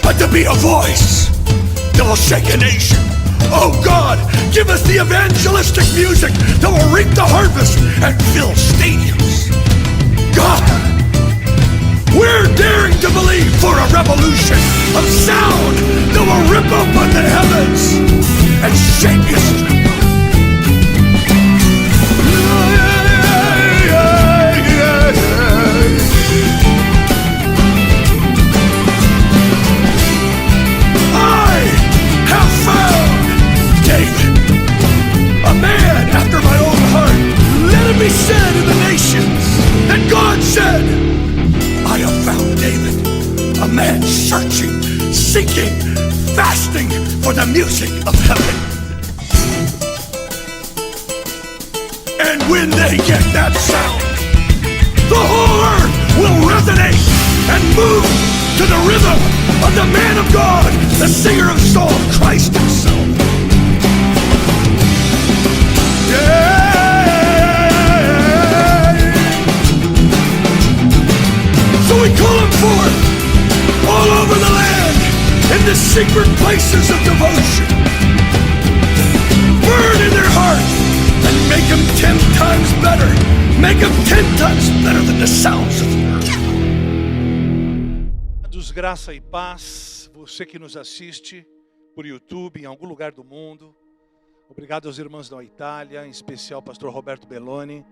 but to be a voice that will shake a nation. Oh God, give us the evangelistic music that will reap the harvest and fill stadiums. God, we're daring to believe for a revolution of sound that will rip open the heavens and shake history. I have found David, a man after my own heart. Let it be said in the nations that God said, I have found David, a man searching, seeking, fasting for the music of heaven. And when they get that sound, the whole earth will resonate and move to the rhythm of the man of God, the singer of Psalm, Christ himself. Yeah. So we call him forth all over the land in the secret places of devotion. Burn in their heart and make them 10 times better. Make them 10 times better than the sounds of the earth. Graça e paz, você que nos assiste por YouTube, em algum lugar do mundo. Obrigado aos irmãos da Itália, em especial ao pastor Roberto Belloni,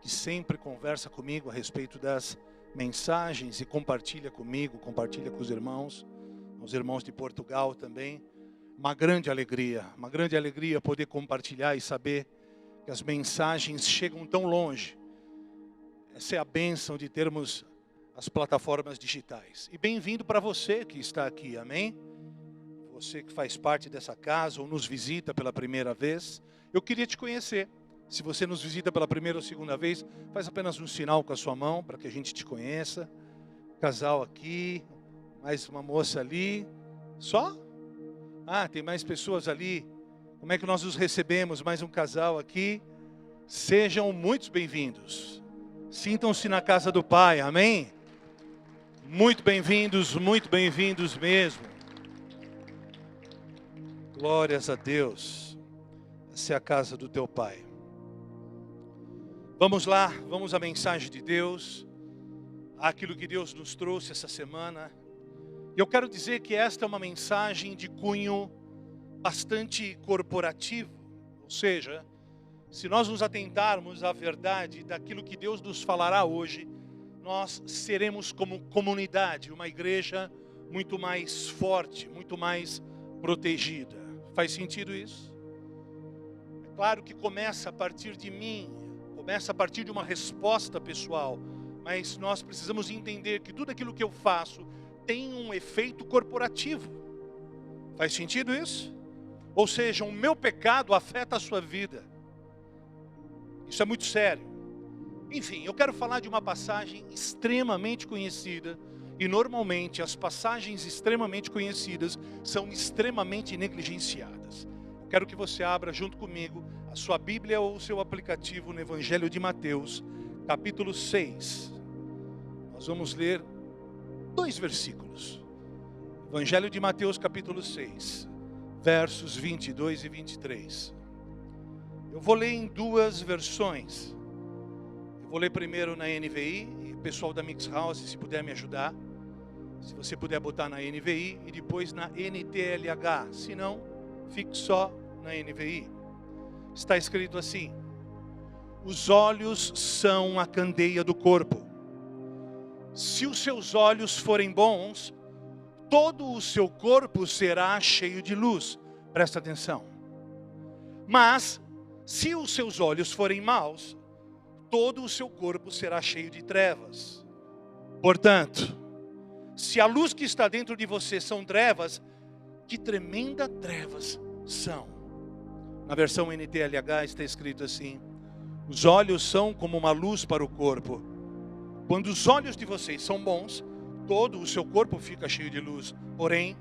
que sempre conversa comigo a respeito das mensagens e compartilha comigo, compartilha com os irmãos, aos irmãos de Portugal também. Uma grande alegria poder compartilhar e saber que as mensagens chegam tão longe. Essa é a bênção de termos as plataformas digitais. E bem-vindo para você que está aqui, amém? Você que faz parte dessa casa ou nos visita pela primeira vez. Eu queria te conhecer. Se você nos visita pela primeira ou segunda vez, faz apenas um sinal com a sua mão para que a gente te conheça. Casal aqui, mais uma moça ali. Só? Ah, tem mais pessoas ali. Como é que nós os recebemos? Mais um casal aqui. Sejam muito bem-vindos. Sintam-se na casa do Pai, amém? Muito bem-vindos mesmo. Glórias a Deus. Essa é a casa do teu Pai. Vamos lá, vamos à mensagem de Deus, aquilo que Deus nos trouxe essa semana. E eu quero dizer que esta é uma mensagem de cunho bastante corporativo. Ou seja, se nós nos atentarmos à verdade daquilo que Deus nos falará hoje, nós seremos como comunidade, uma igreja muito mais forte, muito mais protegida. Faz sentido isso? É claro que começa a partir de mim, começa a partir de uma resposta pessoal, mas nós precisamos entender que tudo aquilo que eu faço tem um efeito corporativo. Faz sentido isso? Ou seja, o meu pecado afeta a sua vida. Isso é muito sério. Enfim, eu quero falar de uma passagem extremamente conhecida. E normalmente as passagens extremamente conhecidas são extremamente negligenciadas. Eu quero que você abra junto comigo a sua Bíblia ou o seu aplicativo no Evangelho de Mateus, capítulo 6. Nós vamos ler 2 versículos. Evangelho de Mateus, capítulo 6, versos 22 e 23. Eu vou ler em 2 versões. Vou ler primeiro na NVI, e o pessoal da Mix House, se puder me ajudar. Se você puder botar na NVI e depois na NTLH. Se não, fique só na NVI. Está escrito assim: os olhos são a candeia do corpo. Se os seus olhos forem bons, todo o seu corpo será cheio de luz. Presta atenção. Mas, se os seus olhos forem maus, todo o seu corpo será cheio de trevas. Portanto, se a luz que está dentro de você são trevas, que tremenda trevas são. Na versão NTLH está escrito assim: os olhos são como uma luz para o corpo. Quando os olhos de vocês são bons, todo o seu corpo fica cheio de luz. Porém,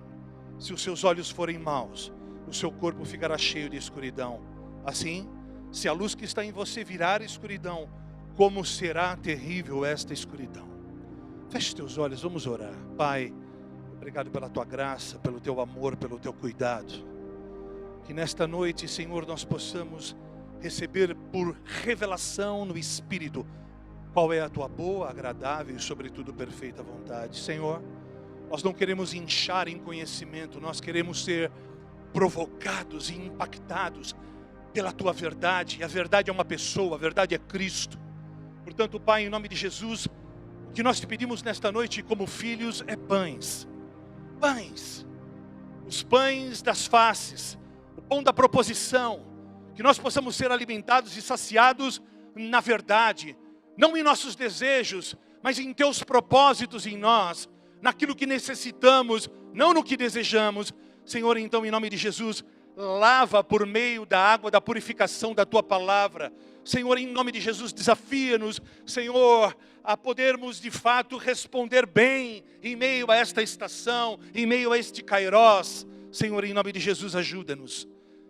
se os seus olhos forem maus, o seu corpo ficará cheio de escuridão. Assim, se a luz que está em você virar escuridão, como será terrível esta escuridão. Feche teus olhos, vamos orar. Pai, Obrigado pela tua graça, pelo teu amor, pelo teu cuidado. Que nesta noite, Senhor, nós possamos receber por revelação no Espírito qual é a tua boa, agradável e sobretudo perfeita vontade. Senhor, nós não queremos inchar em conhecimento, nós queremos ser provocados e impactados pela tua verdade. A verdade é uma pessoa, a verdade é Cristo. Portanto, Pai, em nome de Jesus, o que nós te pedimos nesta noite como filhos é pães. Pães. Os pães das faces, o pão da proposição. Que nós possamos ser alimentados e saciados na verdade. Não em nossos desejos, mas em teus propósitos em nós. Naquilo que necessitamos, não no que desejamos. Senhor, então, em nome de Jesus, lava por meio da água da purificação da tua palavra. Senhor, em nome de Jesus, desafia-nos, Senhor, a podermos de fato responder bem em meio a esta estação, em meio a este kairós. Senhor, em nome de Jesus, ajuda-nos.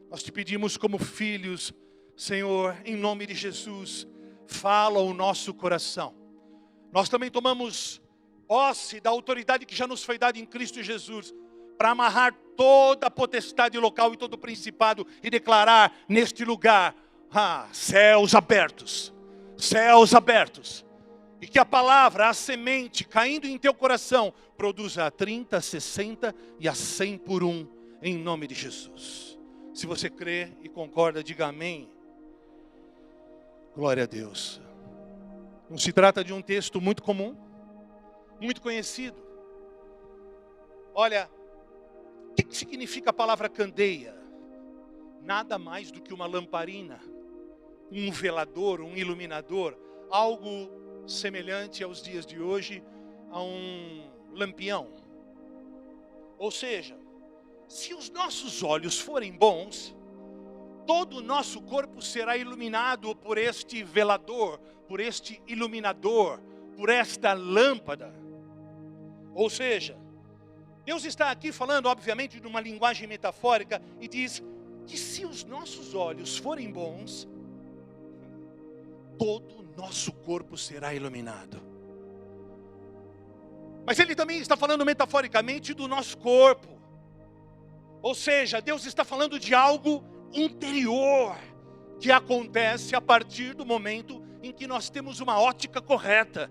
Nós te pedimos como filhos, Senhor, em nome de Jesus, fala o nosso coração. Nós também tomamos posse da autoridade que já nos foi dada em Cristo Jesus, para amarrar toda a potestade local e todo o principado e declarar neste lugar, céus abertos, céus abertos. E que a palavra, a semente caindo em teu coração, produza a 30, a 60 e a 100 por um, em nome de Jesus. Se você crê e concorda, diga amém. Glória a Deus. Não se trata de um texto muito comum, muito conhecido. Olha, o que significa a palavra candeia? Nada mais do que uma lamparina, um velador, um iluminador, algo semelhante aos dias de hoje a um lampião. Ou seja, se os nossos olhos forem bons, todo o nosso corpo será iluminado por este velador, por este iluminador, por esta lâmpada. Ou seja, Deus está aqui falando, obviamente, de uma linguagem metafórica e diz que se os nossos olhos forem bons, todo o nosso corpo será iluminado. Mas Ele também está falando metaforicamente do nosso corpo. Ou seja, Deus está falando de algo interior que acontece a partir do momento em que nós temos uma ótica correta.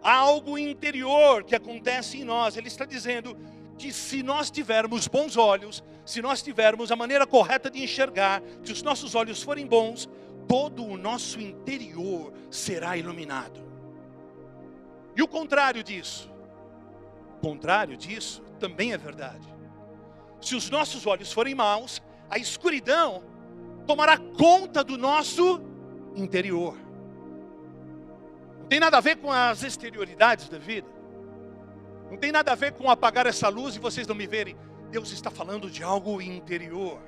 Há algo interior que acontece em nós. Ele está dizendo que se nós tivermos bons olhos, se nós tivermos a maneira correta de enxergar, se os nossos olhos forem bons, todo o nosso interior será iluminado. E o contrário disso? O contrário disso também é verdade. Se os nossos olhos forem maus, a escuridão tomará conta do nosso interior. Não tem nada a ver com as exterioridades da vida. Não tem nada a ver com apagar essa luz e vocês não me verem. Deus está falando de algo interior.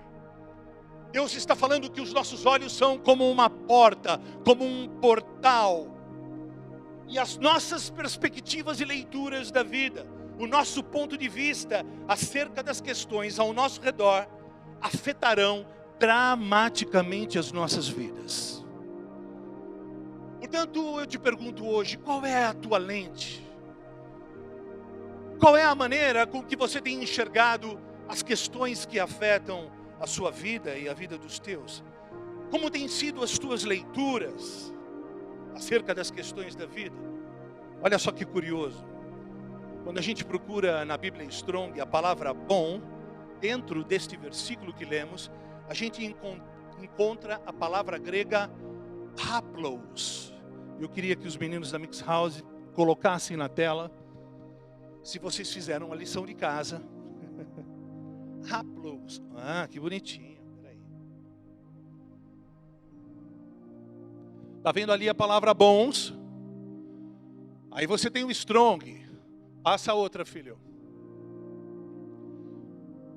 Deus está falando que os nossos olhos são como uma porta, como um portal. E as nossas perspectivas e leituras da vida, o nosso ponto de vista acerca das questões ao nosso redor, afetarão dramaticamente as nossas vidas. Portanto, eu te pergunto hoje, qual é a tua lente? Qual é a maneira com que você tem enxergado as questões que afetam a sua vida e a vida dos teus? Como têm sido as tuas leituras acerca das questões da vida? Olha só que curioso. Quando a gente procura na Bíblia Strong a palavra bom, dentro deste versículo que lemos, a gente encontra a palavra grega haplos. Eu queria que os meninos da Mix House colocassem na tela, se vocês fizeram a lição de casa. Haplos. Ah, que bonitinho. Peraí. Tá vendo ali a palavra bons? Aí você tem o Strong. Passa a outra, filho.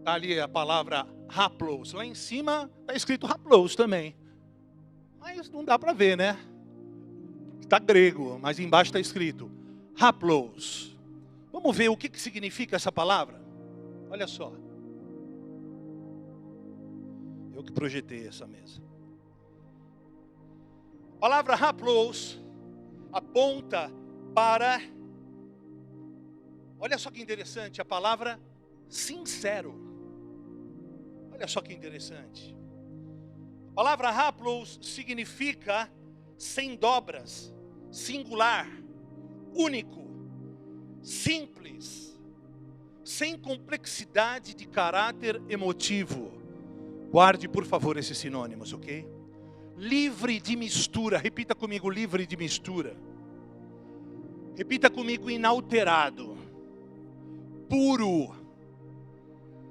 Tá ali a palavra haplos. Lá em cima está escrito haplos também. Mas não dá para ver, né? Está grego, mas embaixo está escrito haplos. Vamos ver o que significa essa palavra? Olha só. Eu que projetei essa mesa. A palavra haplos aponta para... Olha só que interessante, a palavra sincero. Olha só que interessante. A palavra haplos significa sem dobras, singular, único, simples, sem complexidade de caráter emotivo. Guarde, por favor, esses sinônimos, ok? Livre de mistura. Repita comigo, livre de mistura. Repita comigo, inalterado. Puro.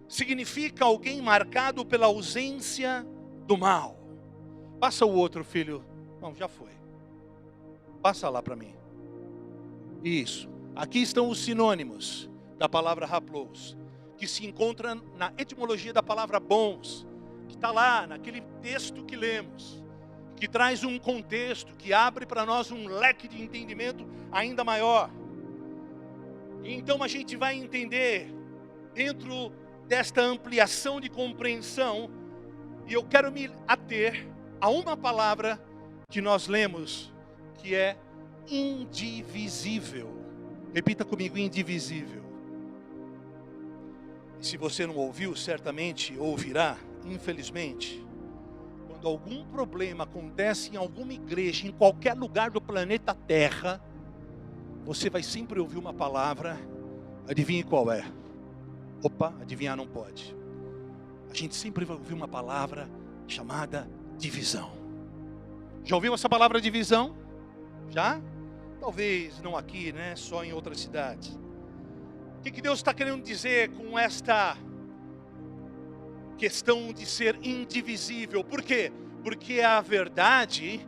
Significa alguém marcado pela ausência do mal. Passa o outro, filho. Não, já foi. Passa lá para mim. Isso. Aqui estão os sinônimos da palavra haplos, que se encontra na etimologia da palavra bons, que está lá naquele texto que lemos, que traz um contexto, que abre para nós um leque de entendimento ainda maior. E então a gente vai entender, dentro desta ampliação de compreensão, e eu quero me ater a uma palavra que nós lemos, que é indivisível. Repita comigo, indivisível. E se você não ouviu, certamente ouvirá, infelizmente. Quando algum problema acontece em alguma igreja, em qualquer lugar do planeta Terra, você vai sempre ouvir uma palavra, adivinhe qual é? Opa, adivinhar não pode. A gente sempre vai ouvir uma palavra chamada divisão. Já ouviu essa palavra divisão? Já? Talvez não aqui, né? Só em outras cidades. O que Deus está querendo dizer com esta questão de ser indivisível? Por quê? Porque a verdade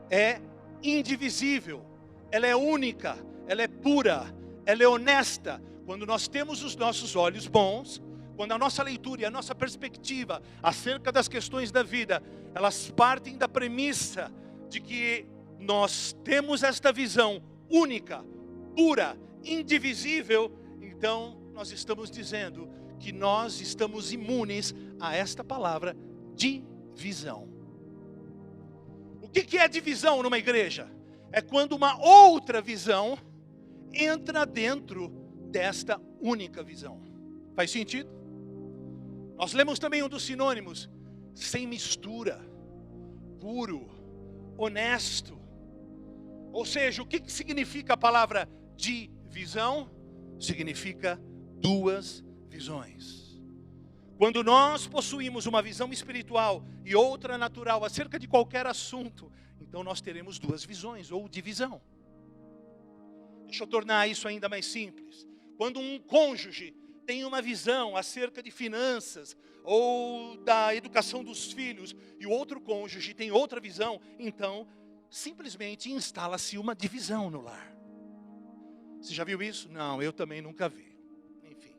é indivisível. Ela é única, ela é pura, ela é honesta. Quando nós temos os nossos olhos bons, quando a nossa leitura e a nossa perspectiva acerca das questões da vida, elas partem da premissa de que nós temos esta visão única, pura, indivisível, então nós estamos dizendo que nós estamos imunes a esta palavra divisão. O que é divisão numa igreja? É quando uma outra visão entra dentro desta única visão. Faz sentido? Nós lemos também um dos sinônimos, sem mistura, puro, honesto. Ou seja, o que significa a palavra divisão? Significa duas visões. Quando nós possuímos uma visão espiritual e outra natural acerca de qualquer assunto, então nós teremos duas visões ou divisão. Deixa eu tornar isso ainda mais simples. Quando um cônjuge tem uma visão acerca de finanças ou da educação dos filhos e o outro cônjuge tem outra visão, então simplesmente instala-se uma divisão no lar. Você já viu isso? Não, eu também nunca vi. Enfim.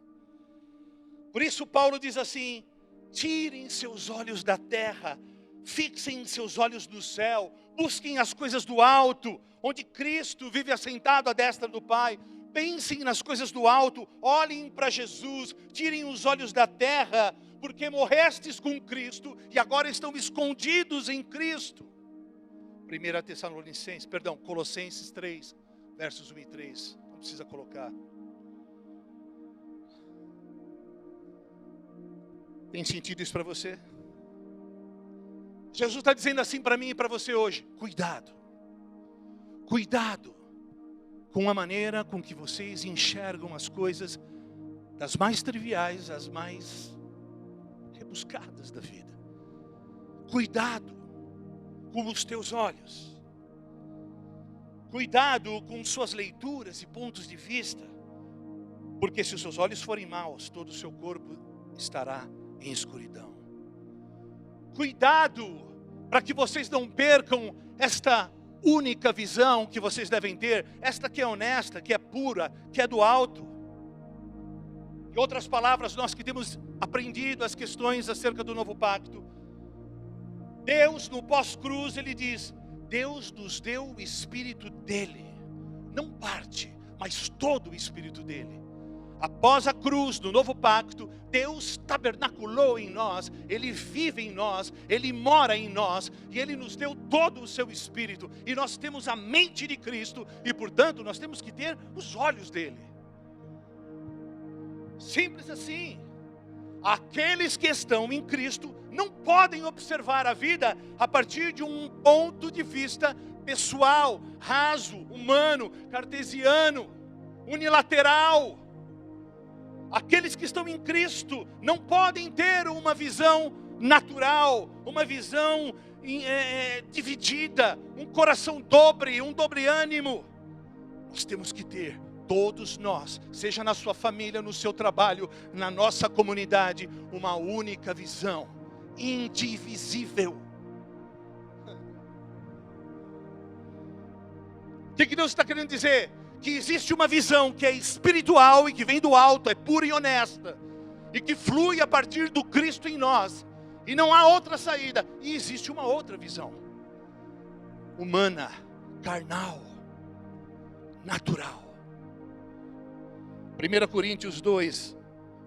Por isso Paulo diz assim: tirem seus olhos da terra, fixem seus olhos no céu, busquem as coisas do alto, onde Cristo vive assentado à destra do Pai. Pensem nas coisas do alto, olhem para Jesus, tirem os olhos da terra, porque morrestes com Cristo e agora estão escondidos em Cristo. Colossenses 3, versos 1 e 3. Não precisa colocar. Tem sentido isso para você? Jesus está dizendo assim para mim e para você hoje: cuidado. Cuidado com a maneira com que vocês enxergam as coisas, das mais triviais às mais rebuscadas da vida. Cuidado com os teus olhos. Cuidado com suas leituras e pontos de vista. Porque se os seus olhos forem maus, todo o seu corpo estará em escuridão. Cuidado para que vocês não percam esta única visão que vocês devem ter, esta que é honesta, que é pura, que é do alto. Em outras palavras, nós que temos aprendido as questões acerca do novo pacto, Deus no pós-cruz, Ele diz: Deus nos deu o Espírito dEle, não parte, mas todo o Espírito dEle. Após a cruz, no novo pacto, Deus tabernaculou em nós, Ele vive em nós, Ele mora em nós, e Ele nos deu todo o seu Espírito, e nós temos a mente de Cristo, e portanto nós temos que ter os olhos dEle. Simples assim. Aqueles que estão em Cristo não podem observar a vida a partir de um ponto de vista pessoal, raso, humano, cartesiano, unilateral. Aqueles que estão em Cristo não podem ter uma visão natural, uma visão dividida, um coração dobre, um dobre ânimo. Nós temos que ter, todos nós, seja na sua família, no seu trabalho, na nossa comunidade, uma única visão, indivisível. O que Deus está querendo dizer? Que existe uma visão que é espiritual e que vem do alto, é pura e honesta, e que flui a partir do Cristo em nós, e não há outra saída. E existe uma outra visão, humana, carnal, natural. 1 Coríntios 2,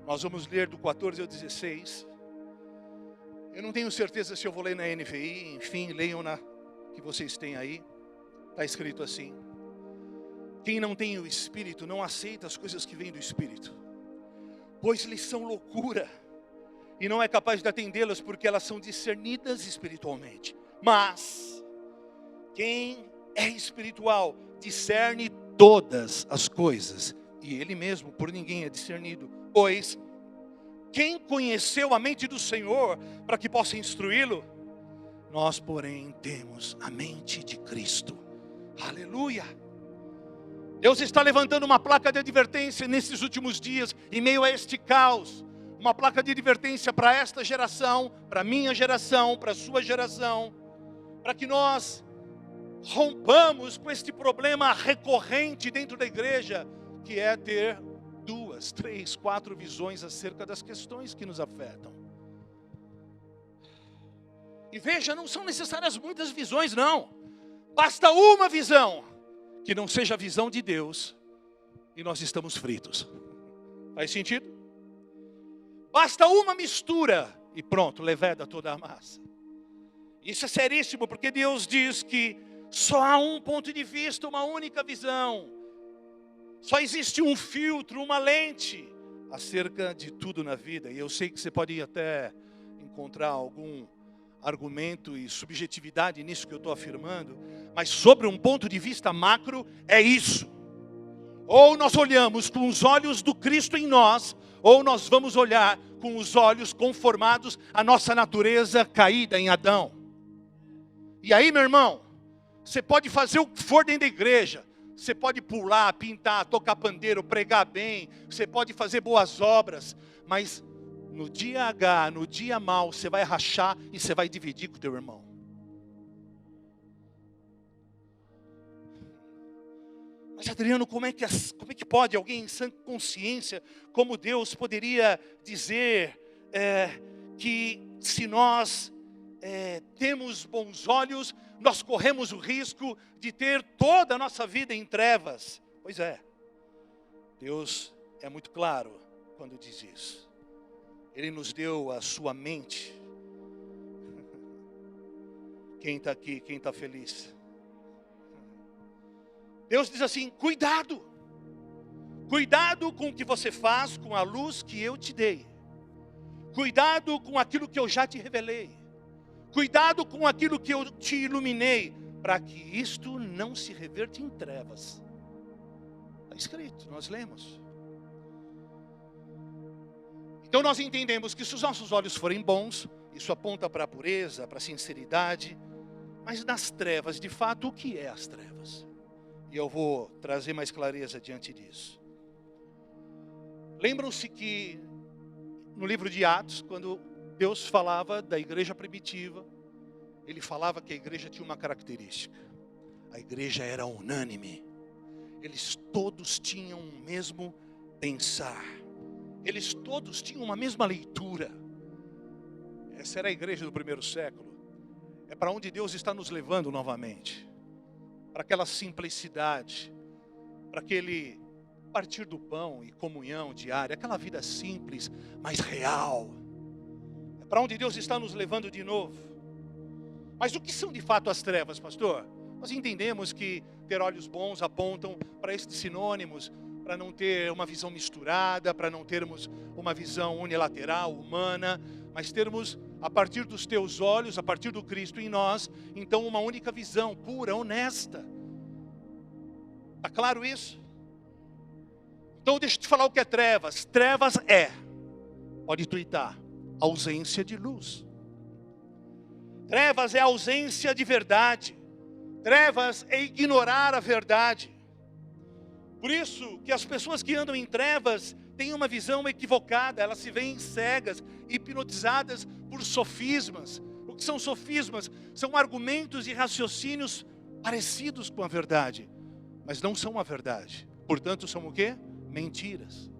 nós vamos ler do 14 ao 16. Eu não tenho certeza se eu vou ler na NVI, enfim, leiam na que vocês têm aí. Está escrito assim: quem não tem o Espírito não aceita as coisas que vêm do Espírito, pois lhes são loucura, e não é capaz de atendê-las porque elas são discernidas espiritualmente. Mas quem é espiritual discerne todas as coisas, e ele mesmo por ninguém é discernido. Pois quem conheceu a mente do Senhor para que possa instruí-lo? Nós, porém, temos a mente de Cristo. Aleluia! Deus está levantando uma placa de advertência nesses últimos dias, em meio a este caos. Uma placa de advertência para esta geração, para a minha geração, para a sua geração, para que nós rompamos com este problema recorrente dentro da igreja, que é ter 2, 3, 4 visões acerca das questões que nos afetam. E veja, não são necessárias muitas visões, não. Basta uma visão, que não seja a visão de Deus, e nós estamos fritos. Faz sentido? Basta uma mistura, e pronto, leveda toda a massa. Isso é seríssimo, porque Deus diz que só há um ponto de vista, uma única visão. Só existe um filtro, uma lente acerca de tudo na vida. E eu sei que você pode até encontrar algum argumento e subjetividade nisso que eu estou afirmando, mas sobre um ponto de vista macro é isso. Ou nós olhamos com os olhos do Cristo em nós, ou nós vamos olhar com os olhos conformados à nossa natureza caída em Adão. E aí, meu irmão, você pode fazer o que for dentro da igreja. Você pode pular, pintar, tocar pandeiro, pregar bem. Você pode fazer boas obras. Mas no dia H, no dia mal, você vai rachar e você vai dividir com o teu irmão. Mas Adriano, como é que pode alguém em sã consciência, como Deus, poderia dizer que se nós temos bons olhos, nós corremos o risco de ter toda a nossa vida em trevas? Pois é, Deus é muito claro quando diz isso. Ele nos deu a sua mente. Quem está aqui, quem está feliz? Deus diz assim: cuidado. Cuidado com o que você faz com a luz que eu te dei. Cuidado com aquilo que eu já te revelei. Cuidado com aquilo que eu te iluminei, para que isto não se reverte em trevas. Está escrito, nós lemos. Então nós entendemos que se os nossos olhos forem bons, isso aponta para a pureza, para a sinceridade. Mas nas trevas, de fato, o que é as trevas? E eu vou trazer mais clareza diante disso. Lembram-se que no livro de Atos, quando Deus falava da igreja primitiva, Ele falava que a igreja tinha uma característica: a igreja era unânime. Eles todos tinham o mesmo pensar. Eles todos tinham uma mesma leitura. Essa era a igreja do primeiro século. É para onde Deus está nos levando novamente. Para aquela simplicidade, para aquele partir do pão e comunhão diária, aquela vida simples, mas real. É para onde Deus está nos levando de novo. Mas o que são de fato as trevas, pastor? Nós entendemos que ter olhos bons apontam para estes sinônimos, para não ter uma visão misturada, para não termos uma visão unilateral, humana, mas termos, a partir dos teus olhos, a partir do Cristo em nós, então uma única visão, pura, honesta. Está claro isso? Então deixa eu te falar o que é trevas. Trevas é, pode tuitar, ausência de luz. Trevas é ausência de verdade. Trevas é ignorar a verdade. Por isso que as pessoas que andam em trevas têm uma visão equivocada, elas se veem cegas, hipnotizadas por sofismas. O que são sofismas? São argumentos e raciocínios parecidos com a verdade, mas não são a verdade. Portanto, são o quê? Mentiras.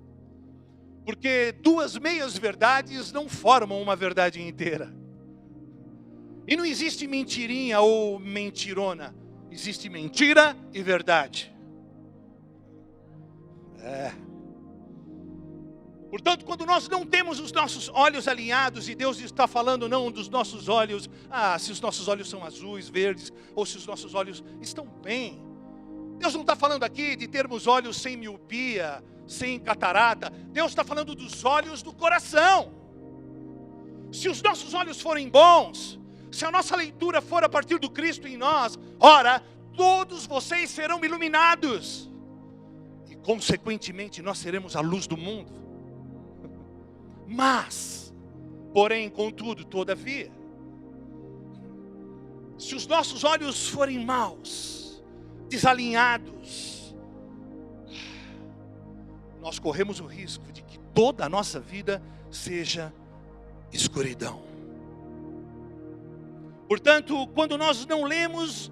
Porque duas meias verdades não formam uma verdade inteira. E não existe mentirinha ou mentirona. Existe mentira e verdade. Portanto, quando nós não temos os nossos olhos alinhados, e Deus está falando não dos nossos olhos, se os nossos olhos são azuis, verdes, ou se os nossos olhos estão bem. Deus não está falando aqui de termos olhos sem miopia, sem catarata. Deus está falando dos olhos do coração. Se os nossos olhos forem bons, se a nossa leitura for a partir do Cristo em nós, ora, todos vocês serão iluminados. E consequentemente nós seremos a luz do mundo. Mas, porém, contudo, todavia, se os nossos olhos forem maus, desalinhados, nós corremos o risco de que toda a nossa vida seja escuridão. Portanto, quando nós não lemos,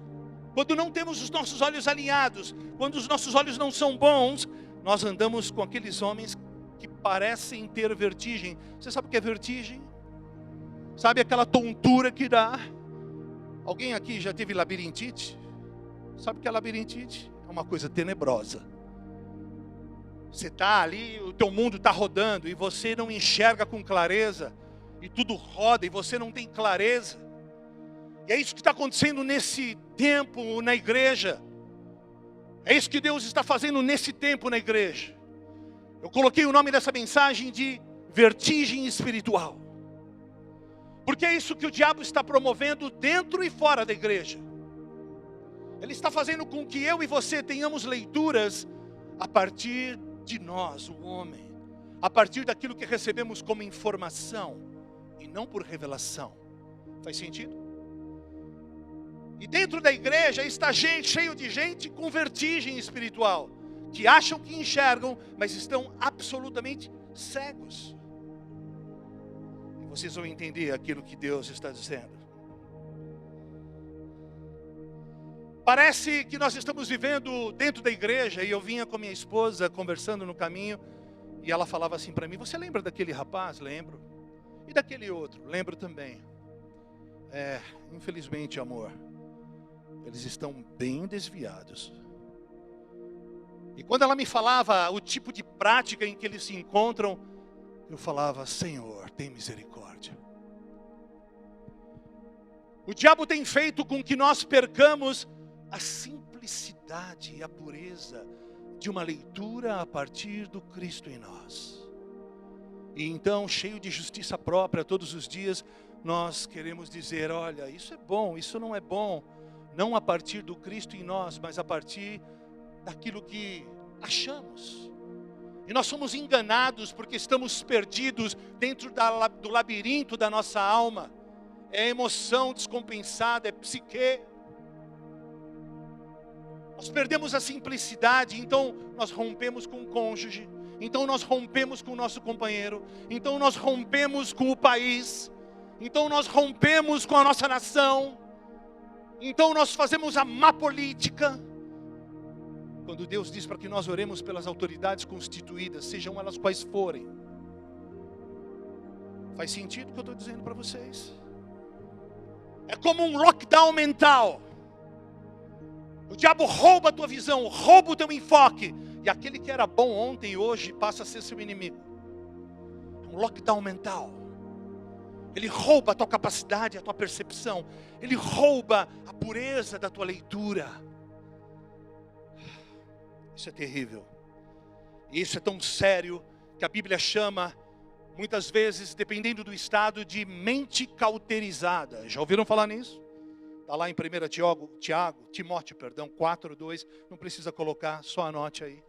quando não temos os nossos olhos alinhados, quando os nossos olhos não são bons, nós andamos com aqueles homens que parecem ter vertigem. Você sabe o que é vertigem? Sabe aquela tontura que dá? Alguém aqui já teve labirintite? Sabe o que é labirintite? É uma coisa tenebrosa. Você está ali, o teu mundo está rodando e você não enxerga com clareza, e tudo roda e você não tem clareza. E é isso que está acontecendo nesse tempo na igreja. É isso que Deus está fazendo nesse tempo na igreja. Eu coloquei o nome dessa mensagem de vertigem espiritual. Porque é isso que o diabo está promovendo dentro e fora da igreja. Ele está fazendo com que eu e você tenhamos leituras a partir de nós, o homem. A partir daquilo que recebemos como informação e não por revelação. Faz sentido? E dentro da igreja está cheio de gente com vertigem espiritual, que acham que enxergam, mas estão absolutamente cegos. E vocês vão entender aquilo que Deus está dizendo. Parece que nós estamos vivendo dentro da igreja, e eu vinha com minha esposa conversando no caminho, e ela falava assim para mim: você lembra daquele rapaz? Lembro. E daquele outro? Lembro também. Infelizmente, amor, eles estão bem desviados. E quando ela me falava o tipo de prática em que eles se encontram, eu falava: Senhor, tem misericórdia. O diabo tem feito com que nós percamos a simplicidade e a pureza de uma leitura a partir do Cristo em nós. E então, cheio de justiça própria todos os dias, nós queremos dizer: olha, isso é bom, isso não é bom. Não a partir do Cristo em nós, mas a partir daquilo que achamos. E nós somos enganados porque estamos perdidos dentro do labirinto da nossa alma. É emoção descompensada, é psique. Nós perdemos a simplicidade, então nós rompemos com o cônjuge, então nós rompemos com o nosso companheiro, então nós rompemos com o país, então nós rompemos com a nossa nação, então nós fazemos a má política. Quando Deus diz para que nós oremos pelas autoridades constituídas, sejam elas quais forem. Faz sentido o que eu estou dizendo para vocês? É como um lockdown mental. O diabo rouba a tua visão, rouba o teu enfoque. E aquele que era bom ontem e hoje passa a ser seu inimigo. É um lockdown mental. Ele rouba a tua capacidade, a tua percepção. Ele rouba a pureza da tua leitura. Isso é terrível. E isso é tão sério que a Bíblia chama, muitas vezes, dependendo do estado, de mente cauterizada. Já ouviram falar nisso? Está lá em 1 Timóteo 4:2. Não precisa colocar, só anote aí.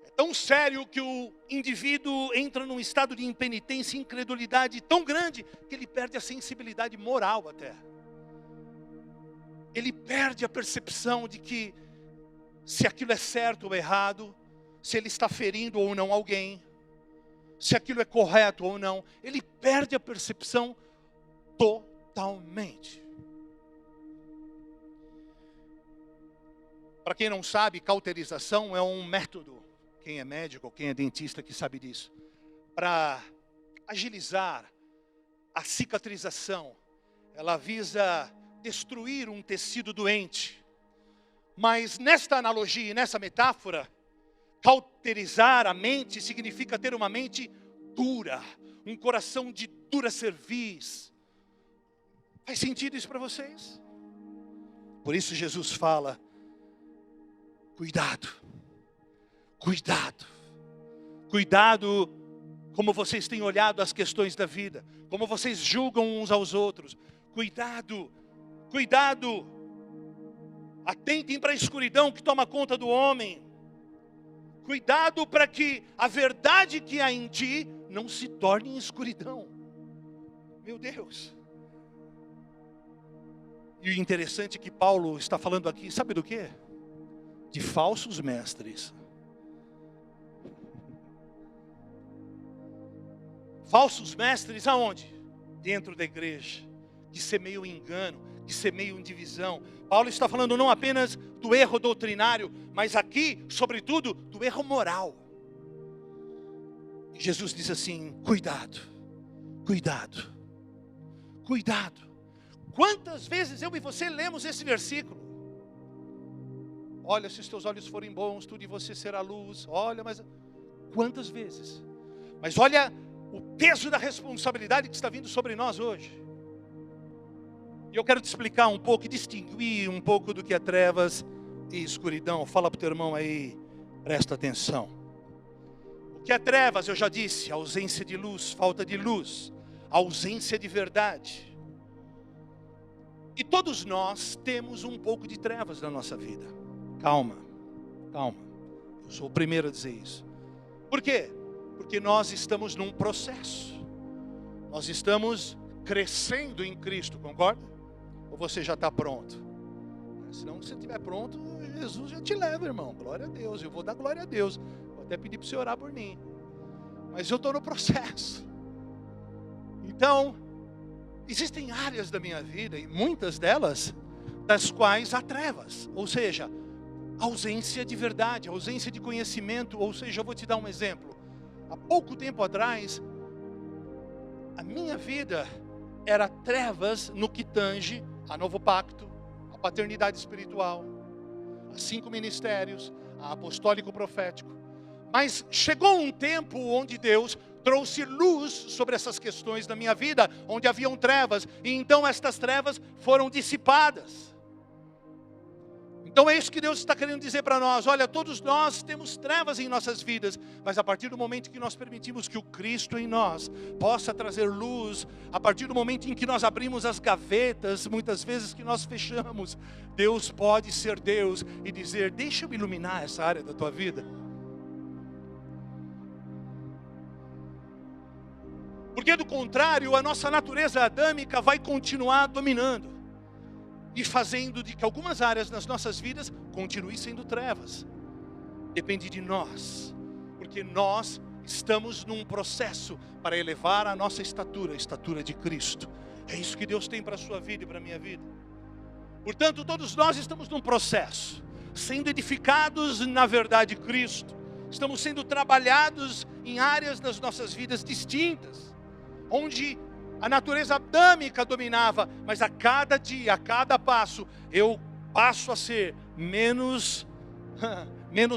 É tão sério que o indivíduo entra num estado de impenitência e incredulidade tão grande que ele perde a sensibilidade moral até. Ele perde a percepção de que se aquilo é certo ou errado, se ele está ferindo ou não alguém, se aquilo é correto ou não. Ele perde a percepção totalmente. Para quem não sabe, cauterização é um método, quem é médico ou quem é dentista que sabe disso, para agilizar a cicatrização. Ela visa destruir um tecido doente. Mas nesta analogia, nessa metáfora, cauterizar a mente significa ter uma mente dura, um coração de dura cerviz. Faz sentido isso para vocês? Por isso Jesus fala, cuidado, cuidado, cuidado como vocês têm olhado as questões da vida, como vocês julgam uns aos outros. Cuidado, cuidado, atentem para a escuridão que toma conta do homem. Cuidado para que a verdade que há em ti não se torne em escuridão. Meu Deus. E o interessante é que Paulo está falando aqui, sabe do quê? De falsos mestres. Falsos mestres aonde? Dentro da igreja. Que semeiam engano, que semeiam divisão. Paulo está falando não apenas do erro doutrinário, mas aqui, sobretudo, do erro moral. E Jesus diz assim, cuidado, cuidado, cuidado. Quantas vezes eu e você lemos esse versículo? Olha, se os teus olhos forem bons, tudo em você será luz. Olha, mas quantas vezes? Mas olha o peso da responsabilidade que está vindo sobre nós hoje. E eu quero te explicar um pouco e distinguir um pouco do que é trevas e escuridão. Fala para o teu irmão aí, presta atenção. O que é trevas, eu já disse, ausência de luz, falta de luz, ausência de verdade. E todos nós temos um pouco de trevas na nossa vida. Calma, calma. Eu sou o primeiro a dizer isso. Por quê? Porque nós estamos num processo. Nós estamos crescendo em Cristo, concorda? Ou você já está pronto? Senão, se você estiver pronto, Jesus já te leva, irmão. Glória a Deus. Eu vou dar glória a Deus. Vou até pedir para você orar por mim. Mas eu estou no processo. Então, existem áreas da minha vida, e muitas delas, das quais há trevas. Ou seja, ausência de verdade, ausência de conhecimento. Ou seja, eu vou te dar um exemplo. Há pouco tempo atrás, a minha vida era trevas no que tange a Novo Pacto, a paternidade espiritual, a 5 ministérios, a apostólico profético. Mas chegou um tempo onde Deus trouxe luz sobre essas questões da minha vida, onde haviam trevas, e então estas trevas foram dissipadas. Então é isso que Deus está querendo dizer para nós. Olha, todos nós temos trevas em nossas vidas, mas a partir do momento que nós permitimos que o Cristo em nós possa trazer luz, a partir do momento em que nós abrimos as gavetas, muitas vezes que nós fechamos, Deus pode ser Deus e dizer, deixa eu iluminar essa área da tua vida. Porque do contrário, a nossa natureza adâmica vai continuar dominando e fazendo de que algumas áreas nas nossas vidas continuem sendo trevas. Depende de nós, porque nós estamos num processo para elevar a nossa estatura, a estatura de Cristo. É isso que Deus tem para a sua vida e para a minha vida. Portanto, todos nós estamos num processo, sendo edificados na verdade de Cristo. Estamos sendo trabalhados em áreas das nossas vidas distintas, onde a natureza adâmica dominava, mas a cada dia, a cada passo, eu passo a ser menos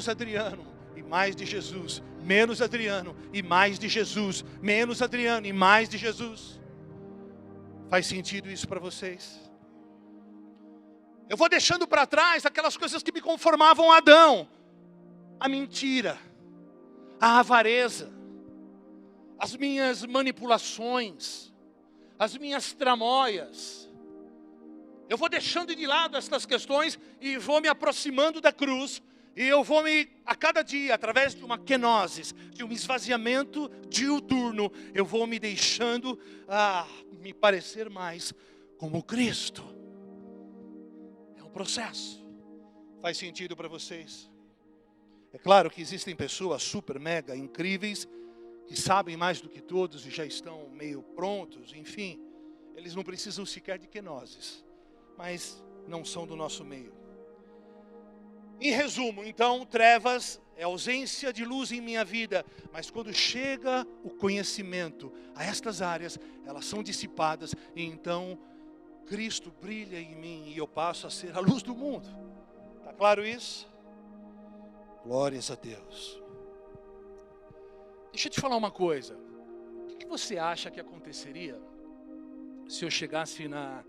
Adriano e mais de Jesus. Menos Adriano e mais de Jesus. Menos Adriano e mais de Jesus. Faz sentido isso para vocês? Eu vou deixando para trás aquelas coisas que me conformavam a Adão. A mentira, a avareza, as minhas manipulações, as minhas tramóias. Eu vou deixando de lado estas questões e vou me aproximando da cruz. E eu vou a cada dia, através de uma kenosis, de um esvaziamento diuturno, eu vou me deixando me parecer mais como Cristo. É um processo. Faz sentido para vocês? É claro que existem pessoas super, mega, incríveis, que sabem mais do que todos e já estão meio prontos, enfim. Eles não precisam sequer de kenosis, mas não são do nosso meio. Em resumo, então, trevas é ausência de luz em minha vida, mas quando chega o conhecimento a estas áreas, elas são dissipadas e então Cristo brilha em mim e eu passo a ser a luz do mundo. Está claro isso? Glórias a Deus. Deixa eu te falar uma coisa. O que você acha que aconteceria se eu chegasse na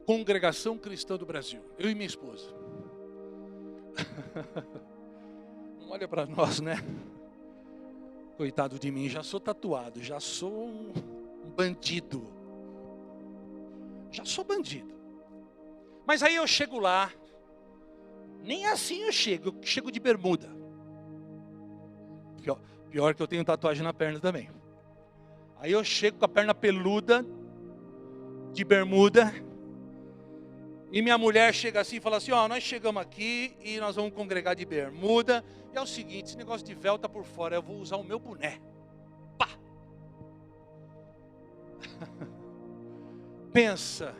Congregação Cristã do Brasil, eu e minha esposa? Não olha para nós, né? Coitado de mim, já sou tatuado, já sou um bandido. Já sou bandido. Mas aí eu chego lá, nem assim eu chego de bermuda. Pior que eu tenho tatuagem na perna também. Aí eu chego com a perna peluda, de bermuda, e minha mulher chega assim e fala assim, nós chegamos aqui e nós vamos congregar de bermuda. E é o seguinte, esse negócio de véu está por fora, eu vou usar o meu boné. Pá! Pensa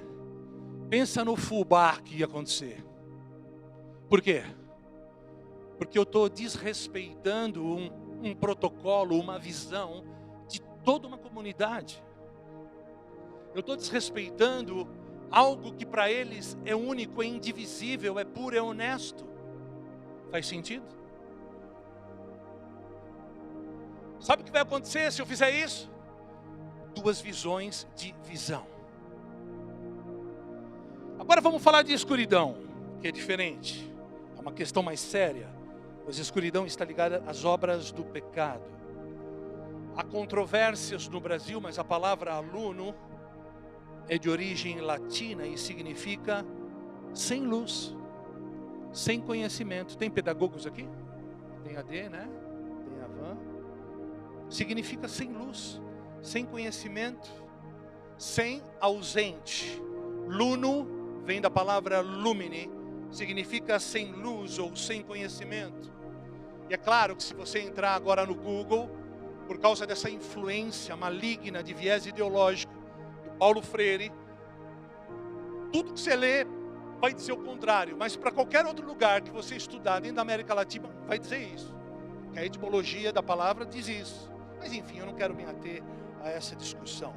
no fubá que ia acontecer. Por quê? Porque eu estou desrespeitando um protocolo, uma visão de toda uma comunidade. Eu estou desrespeitando algo que para eles é único, é indivisível, é puro, é honesto. Faz sentido? Sabe o que vai acontecer se eu fizer isso? Duas visões de visão. Agora vamos falar de escuridão, que é diferente. É uma questão mais séria, pois a escuridão está ligada às obras do pecado. Há controvérsias no Brasil, mas a palavra aluno é de origem latina e significa sem luz, sem conhecimento. Tem pedagogos aqui? Tem AD, né? Tem a Van. Significa sem luz, sem conhecimento, sem ausente. Luno vem da palavra lumine, significa sem luz ou sem conhecimento. E é claro que se você entrar agora no Google, por causa dessa influência maligna de viés ideológico, Paulo Freire, tudo que você lê vai dizer o contrário, mas para qualquer outro lugar que você estudar dentro da América Latina, vai dizer isso. Que a etimologia da palavra diz isso. Mas enfim, eu não quero me ater a essa discussão.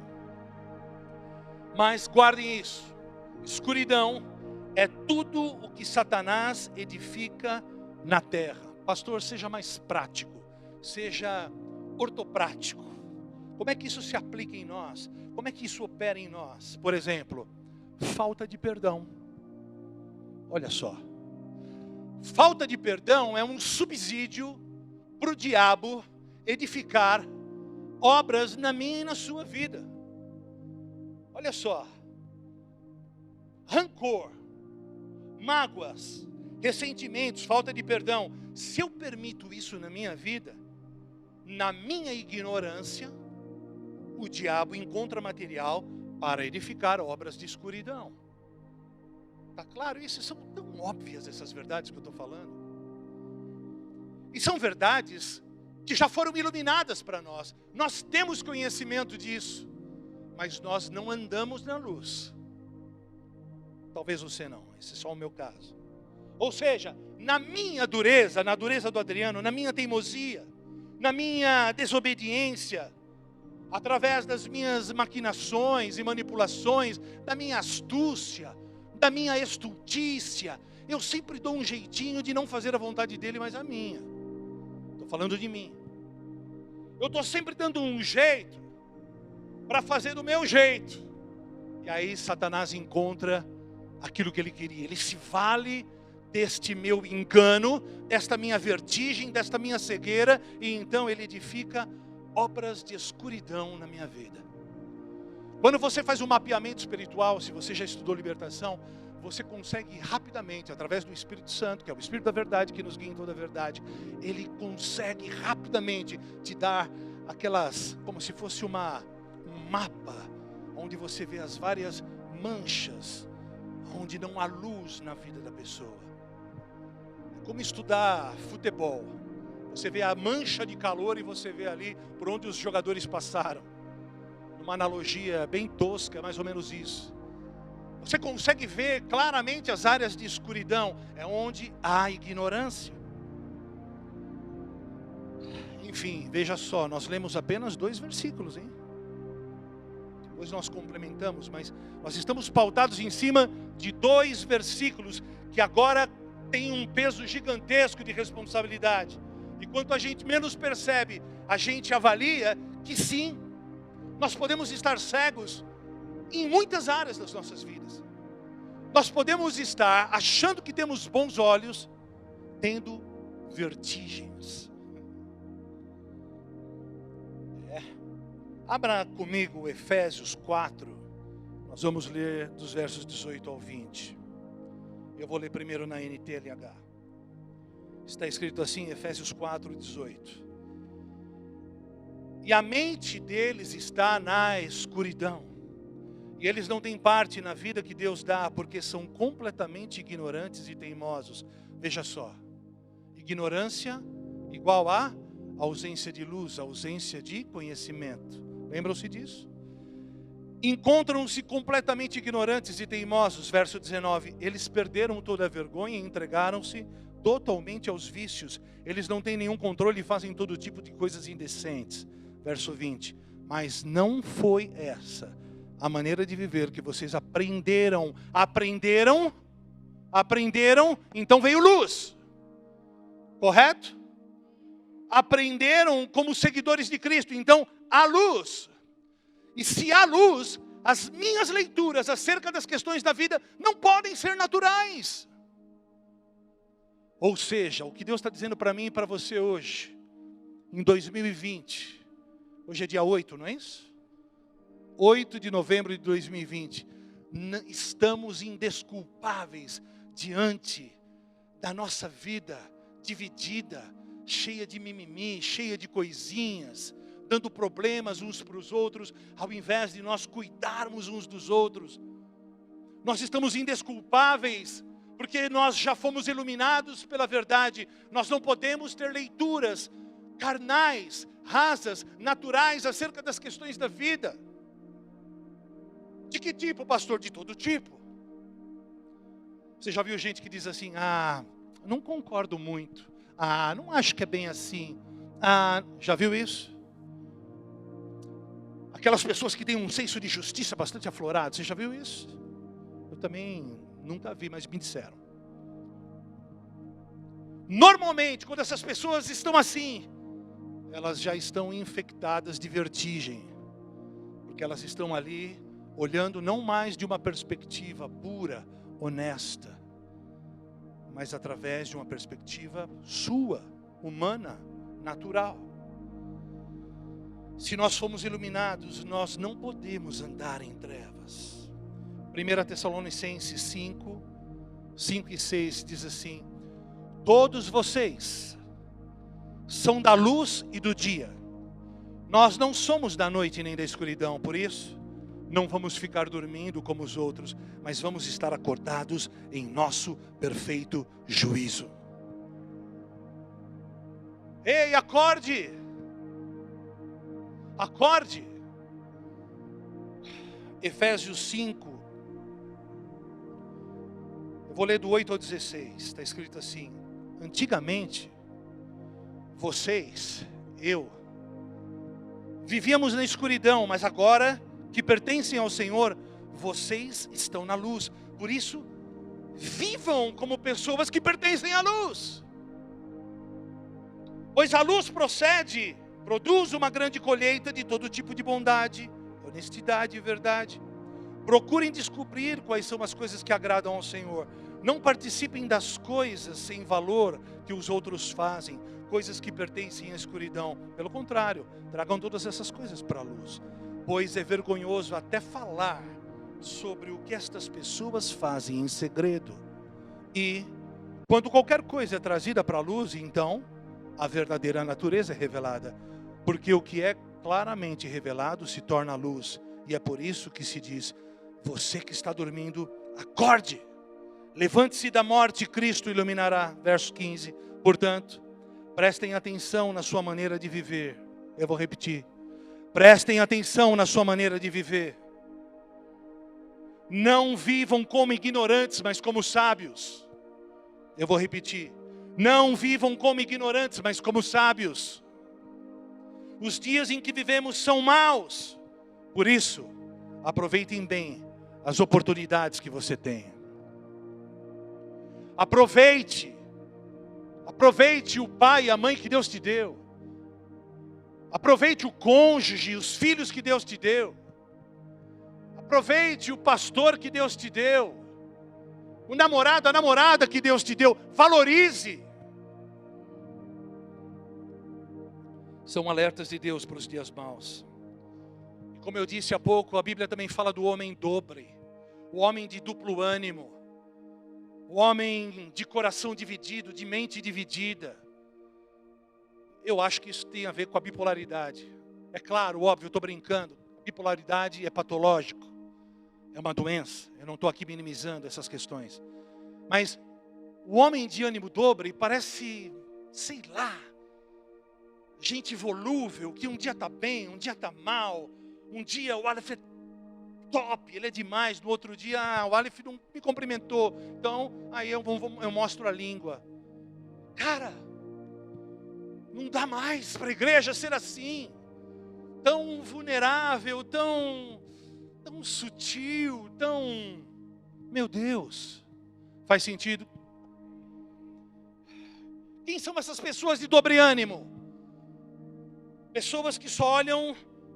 Mas guardem isso. Escuridão é tudo o que Satanás edifica na terra. Pastor, seja mais prático, seja ortoprático. Como é que isso se aplica em nós? Como é que isso opera em nós? Por exemplo, falta de perdão. Olha só. Falta de perdão é um subsídio para o diabo edificar obras na minha e na sua vida. Olha só. Rancor, mágoas, ressentimentos, falta de perdão. Se eu permito isso na minha vida, na minha ignorância, o diabo encontra material para edificar obras de escuridão. Está claro isso? São tão óbvias essas verdades que eu estou falando. E são verdades que já foram iluminadas para nós. Nós temos conhecimento disso, mas nós não andamos na luz. Talvez você não, esse é só o meu caso. Ou seja, na minha dureza, na dureza do Adriano, na minha teimosia, na minha desobediência, através das minhas maquinações e manipulações, da minha astúcia, da minha estultícia, eu sempre dou um jeitinho de não fazer a vontade dele, mas a minha. Estou falando de mim. Eu estou sempre dando um jeito para fazer do meu jeito. E aí Satanás encontra aquilo que ele queria. Ele se vale deste meu engano, desta minha vertigem, desta minha cegueira, e então Ele edifica obras de escuridão na minha vida. Quando você faz um mapeamento espiritual, se você já estudou libertação, você consegue rapidamente, através do Espírito Santo, que é o Espírito da verdade, que nos guia em toda a verdade, ele consegue rapidamente te dar aquelas, como se fosse um mapa, onde você vê as várias manchas, onde não há luz na vida da pessoa. É como estudar futebol. Você vê a mancha de calor e você vê ali por onde os jogadores passaram. Uma analogia bem tosca, mais ou menos isso. Você consegue ver claramente as áreas de escuridão, é onde há ignorância. Enfim, veja só, nós lemos apenas 2 versículos, hein? Depois nós complementamos, mas nós estamos pautados em cima de 2 versículos que agora têm um peso gigantesco de responsabilidade. E quanto a gente menos percebe, a gente avalia que sim, nós podemos estar cegos em muitas áreas das nossas vidas. Nós podemos estar achando que temos bons olhos, tendo vertigens. Abra comigo Efésios 4. Nós vamos ler dos versos 18 ao 20. Eu vou ler primeiro na NTLH. Está escrito assim, Efésios 4, 18. E a mente deles está na escuridão. E eles não têm parte na vida que Deus dá, porque são completamente ignorantes e teimosos. Veja só. Ignorância igual a ausência de luz, ausência de conhecimento. Lembram-se disso? Encontram-se completamente ignorantes e teimosos. Verso 19. Eles perderam toda a vergonha e entregaram-se totalmente aos vícios. Eles não têm nenhum controle e fazem todo tipo de coisas indecentes. Verso 20. Mas não foi essa a maneira de viver que vocês aprenderam. Aprenderam, então veio luz. Correto? Aprenderam como seguidores de Cristo, então há luz. E se há luz, as minhas leituras acerca das questões da vida não podem ser naturais. Ou seja, o que Deus está dizendo para mim e para você hoje, em 2020, hoje é dia 8, não é isso? 8 de novembro de 2020, estamos indesculpáveis diante da nossa vida dividida, cheia de mimimi, cheia de coisinhas, dando problemas uns para os outros, ao invés de nós cuidarmos uns dos outros. Nós estamos indesculpáveis, porque nós já fomos iluminados pela verdade. Nós não podemos ter leituras carnais, rasas, naturais, acerca das questões da vida. De que tipo, pastor? De todo tipo. Você já viu gente que diz assim, não concordo muito. Não acho que é bem assim. Já viu isso? Aquelas pessoas que têm um senso de justiça bastante aflorado. Você já viu isso? Eu também nunca vi, mas me disseram. Normalmente, quando essas pessoas estão assim, elas já estão infectadas de vertigem. Porque elas estão ali olhando não mais de uma perspectiva pura, honesta, mas através de uma perspectiva sua, humana, natural. Se nós fomos iluminados, nós não podemos andar em trevas. 1 Tessalonicenses 5 e 6 diz assim: todos vocês são da luz e do dia. Nós não somos da noite nem da escuridão, por isso não vamos ficar dormindo como os outros, mas vamos estar acordados em nosso perfeito juízo. Ei, acorde! Acorde! Efésios 5. Eu vou ler do 8 ao 16. Está escrito assim: antigamente, vocês, vivíamos na escuridão, mas agora que pertencem ao Senhor, vocês estão na luz. Por isso, vivam como pessoas que pertencem à luz. Pois a luz produz uma grande colheita de todo tipo de bondade, honestidade e verdade. Procurem descobrir quais são as coisas que agradam ao Senhor. Não participem das coisas sem valor que os outros fazem, coisas que pertencem à escuridão. Pelo contrário, tragam todas essas coisas para a luz, pois é vergonhoso até falar sobre o que estas pessoas fazem em segredo. E quando qualquer coisa é trazida para a luz, então a verdadeira natureza é revelada, porque o que é claramente revelado se torna luz. E é por isso que se diz: você que está dormindo, acorde, levante-se da morte, Cristo iluminará. Verso 15. Portanto, prestem atenção na sua maneira de viver. Eu vou repetir: prestem atenção na sua maneira de viver. Não vivam como ignorantes, mas como sábios. Eu vou repetir: não vivam como ignorantes, mas como sábios. Os dias em que vivemos são maus. Por isso, aproveitem bem as oportunidades que você tem. Aproveite o pai e a mãe que Deus te deu. Aproveite o cônjuge e os filhos que Deus te deu. Aproveite o pastor que Deus te deu. O namorado, a namorada que Deus te deu. Valorize. São alertas de Deus para os dias maus. E como eu disse há pouco, a Bíblia também fala do homem dobre, o homem de duplo ânimo, o homem de coração dividido, de mente dividida. Eu acho que isso tem a ver com a bipolaridade. É claro, óbvio, eu estou brincando. Bipolaridade é patológico, é uma doença. Eu não estou aqui minimizando essas questões. Mas o homem de ânimo dobre parece, sei lá, gente volúvel, que um dia está bem, um dia está mal. Um dia o Aleph é top, ele é demais. No outro dia, o Aleph não me cumprimentou. Então, aí eu mostro a língua. Cara, não dá mais para a igreja ser assim. Tão vulnerável, tão sutil, tão... Meu Deus, faz sentido? Quem são essas pessoas de dobre ânimo? Pessoas que só olham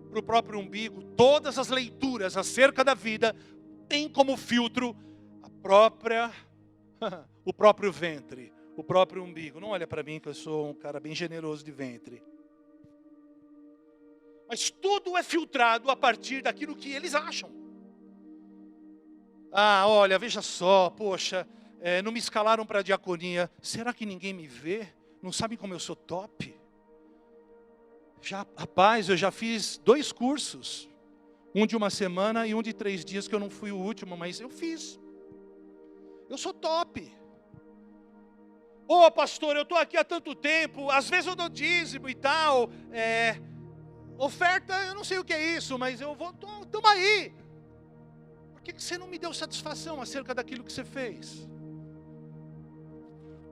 para o próprio umbigo. Todas as leituras acerca da vida têm como filtro o próprio ventre, o próprio umbigo. Não olha para mim que eu sou um cara bem generoso de ventre. Mas tudo é filtrado a partir daquilo que eles acham. Olha, veja só, poxa, não me escalaram para a diaconia. Será que ninguém me vê? Não sabem como eu sou top? Rapaz, eu já fiz 2 cursos. Um de 1 semana e um de 3 dias, que eu não fui o último, mas eu fiz. Eu sou top. Pastor, eu estou aqui há tanto tempo. Às vezes eu dou dízimo e tal. Oferta, eu não sei o que é isso, mas eu vou, estamos aí. Por que você não me deu satisfação acerca daquilo que você fez?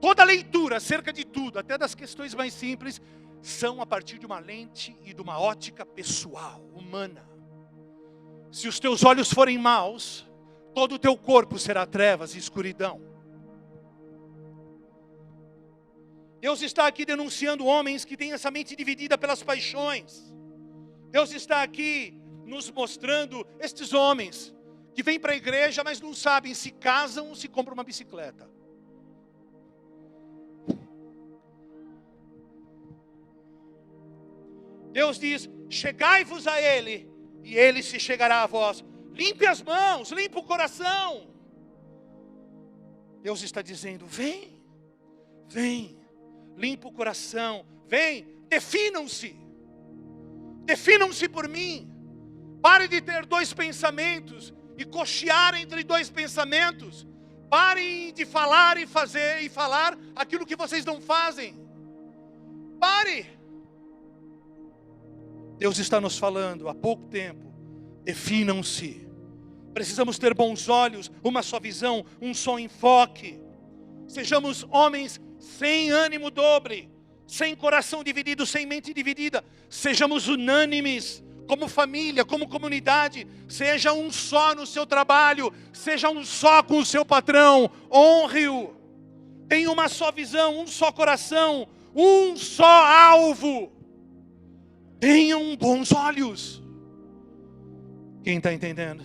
Toda leitura acerca de tudo, até das questões mais simples, são a partir de uma lente e de uma ótica pessoal, humana. Se os teus olhos forem maus, todo o teu corpo será trevas e escuridão. Deus está aqui denunciando homens que têm essa mente dividida pelas paixões. Deus está aqui nos mostrando estes homens que vêm para a igreja, mas não sabem se casam ou se compram uma bicicleta. Deus diz: chegai-vos a Ele, e Ele se chegará a vós. Limpe as mãos, limpe o coração. Deus está dizendo: vem, limpa o coração, vem, definam-se por mim. Pare de ter 2 pensamentos e cochear entre 2 pensamentos. Parem de falar e fazer e falar aquilo que vocês não fazem. Pare. Deus está nos falando há pouco tempo: definam-se. Precisamos ter bons olhos, uma só visão, um só enfoque. Sejamos homens sem ânimo dobre, sem coração dividido, sem mente dividida. Sejamos unânimes, como família, como comunidade. Seja um só no seu trabalho, seja um só com o seu patrão. Honre-o. Tenha uma só visão, um só coração, um só alvo. Tenham bons olhos. Quem está entendendo?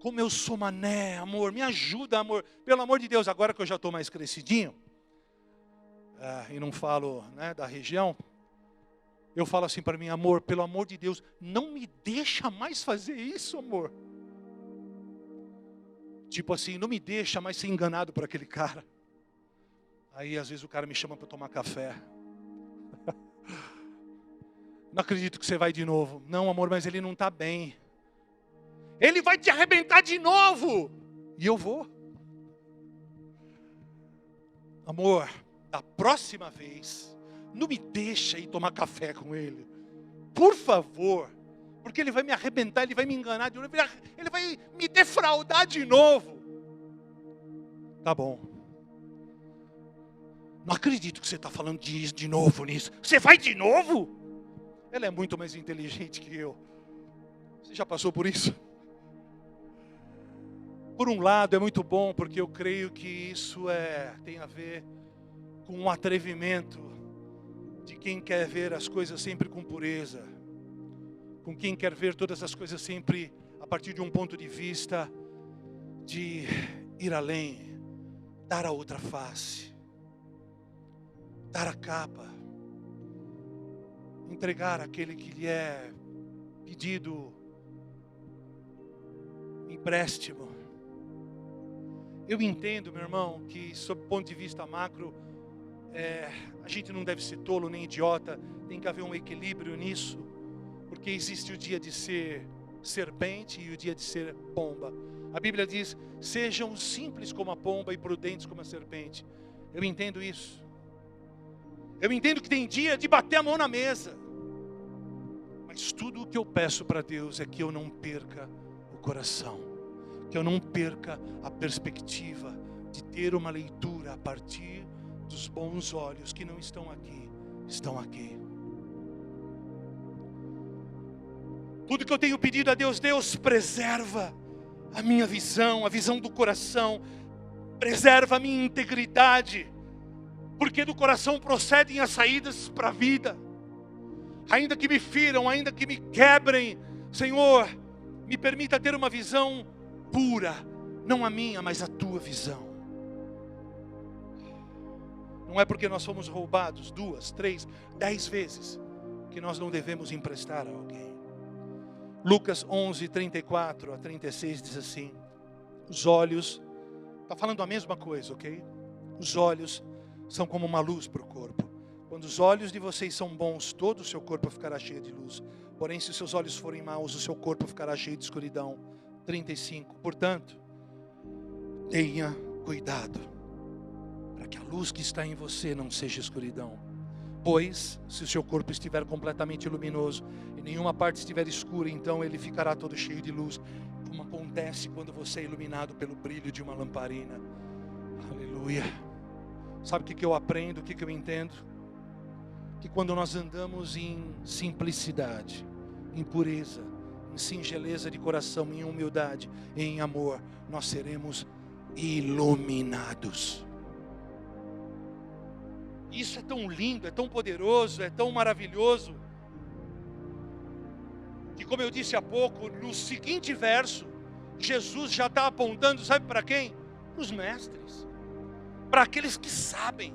Como eu sou mané, amor, me ajuda, amor. Pelo amor de Deus, agora que eu já estou mais crescidinho, e não falo, né, da região, eu falo assim para mim, amor, pelo amor de Deus, não me deixa mais fazer isso, amor. Tipo assim, não me deixa mais ser enganado por aquele cara. Aí às vezes o cara me chama para tomar café. Não acredito que você vai de novo. Não, amor, mas ele não está bem. Ele vai te arrebentar de novo. E eu vou. Amor, da próxima vez, não me deixa ir tomar café com ele. Por favor. Porque ele vai me arrebentar, ele vai me enganar de novo. Ele vai me defraudar de novo. Tá bom. Não acredito que você está falando de novo nisso. Você vai de novo? Ela é muito mais inteligente que eu. Você já passou por isso? Por um lado é muito bom, porque eu creio que isso tem a ver com um atrevimento de quem quer ver as coisas sempre com pureza, com quem quer ver todas as coisas sempre a partir de um ponto de vista de ir além, dar a outra face, dar a capa, entregar aquele que lhe é pedido empréstimo. Eu entendo, meu irmão, que sob o ponto de vista macro, a gente não deve ser tolo nem idiota, tem que haver um equilíbrio nisso, porque existe o dia de ser serpente e o dia de ser pomba. A Bíblia diz, sejam simples como a pomba e prudentes como a serpente. Eu entendo isso. Eu entendo que tem dia de bater a mão na mesa. Mas tudo o que eu peço para Deus é que eu não perca o coração. Que eu não perca a perspectiva de ter uma leitura a partir dos bons olhos que não estão aqui, estão aqui. Tudo que eu tenho pedido a Deus, Deus preserva a minha visão, a visão do coração, preserva a minha integridade, porque do coração procedem as saídas para a vida. Ainda que me firam, ainda que me quebrem, Senhor, me permita ter uma visão pura, não a minha, mas a tua visão. Não é porque nós fomos roubados 2, 3, 10 vezes que nós não devemos emprestar a alguém. Lucas 11, 34 a 36 diz assim, os olhos, está falando a mesma coisa, ok? Os olhos são como uma luz para o corpo. Quando os olhos de vocês são bons, todo o seu corpo ficará cheio de luz. Porém, se os seus olhos forem maus, o seu corpo ficará cheio de escuridão. 35. Portanto, tenha cuidado, para que a luz que está em você não seja escuridão. Pois, se o seu corpo estiver completamente luminoso e nenhuma parte estiver escura, então ele ficará todo cheio de luz, como acontece quando você é iluminado pelo brilho de uma lamparina. Aleluia. Sabe o que eu aprendo, o que eu entendo? Que quando nós andamos em simplicidade, em pureza, em singeleza de coração, em humildade, em amor, nós seremos iluminados. Isso é tão lindo, é tão poderoso, é tão maravilhoso, que como eu disse há pouco, no seguinte verso, Jesus já está apontando, sabe para quem? Para os mestres, para aqueles que sabem,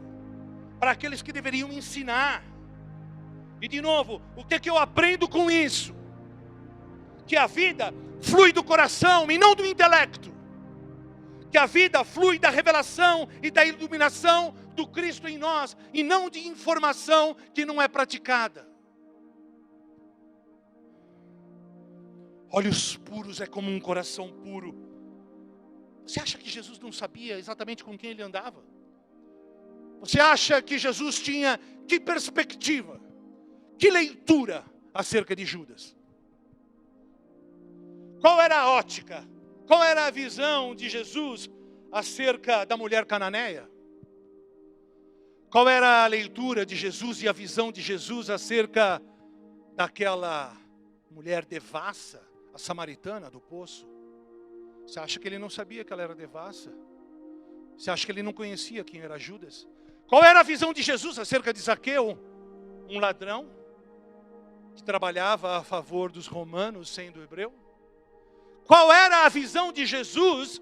para aqueles que deveriam ensinar. E de novo, o que eu aprendo com isso? Que a vida flui do coração e não do intelecto. Que a vida flui da revelação e da iluminação do Cristo em nós, e não de informação que não é praticada. Olhos puros é como um coração puro. Você acha que Jesus não sabia exatamente com quem ele andava? Você acha que Jesus tinha que perspectiva, que leitura acerca de Judas? Qual era a ótica? Qual era a visão de Jesus acerca da mulher cananeia? Qual era a leitura de Jesus e a visão de Jesus acerca daquela mulher devassa, a samaritana do poço? Você acha que ele não sabia que ela era devassa? Você acha que ele não conhecia quem era Judas? Qual era a visão de Jesus acerca de Zaqueu? Um ladrão que trabalhava a favor dos romanos, sendo hebreu? Qual era a visão de Jesus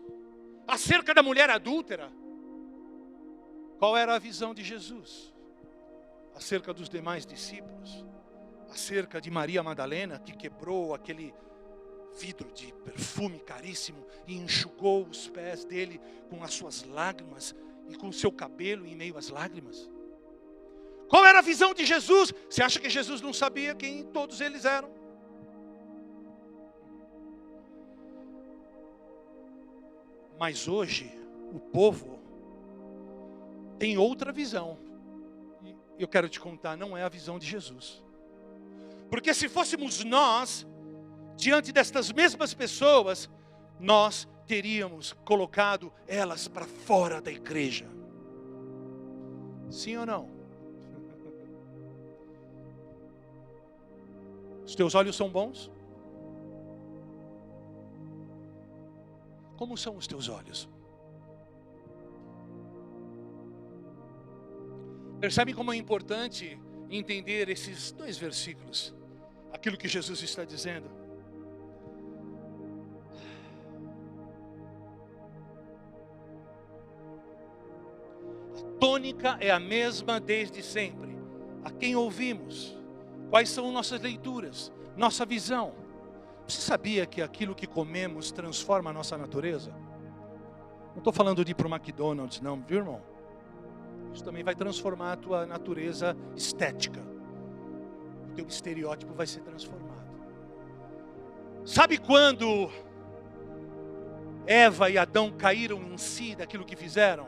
acerca da mulher adúltera? Qual era a visão de Jesus acerca dos demais discípulos? Acerca de Maria Madalena, que quebrou aquele vidro de perfume caríssimo e enxugou os pés dele com as suas lágrimas e com o seu cabelo em meio às lágrimas? Qual era a visão de Jesus? Você acha que Jesus não sabia quem todos eles eram? Mas hoje, o povo tem outra visão. E eu quero te contar, não é a visão de Jesus. Porque se fôssemos nós, diante destas mesmas pessoas, nós teríamos colocado elas para fora da igreja. Sim ou não? Os teus olhos são bons? Como são os teus olhos? Percebe como é importante entender esses 2 versículos? Aquilo que Jesus está dizendo. A tônica é a mesma desde sempre. A quem ouvimos? Quais são nossas leituras? Nossa visão? Você sabia que aquilo que comemos transforma a nossa natureza? Não estou falando de ir para o McDonald's, não, viu, irmão? Isso também vai transformar a tua natureza estética. O teu estereótipo vai ser transformado. Sabe quando Eva e Adão caíram em si daquilo que fizeram?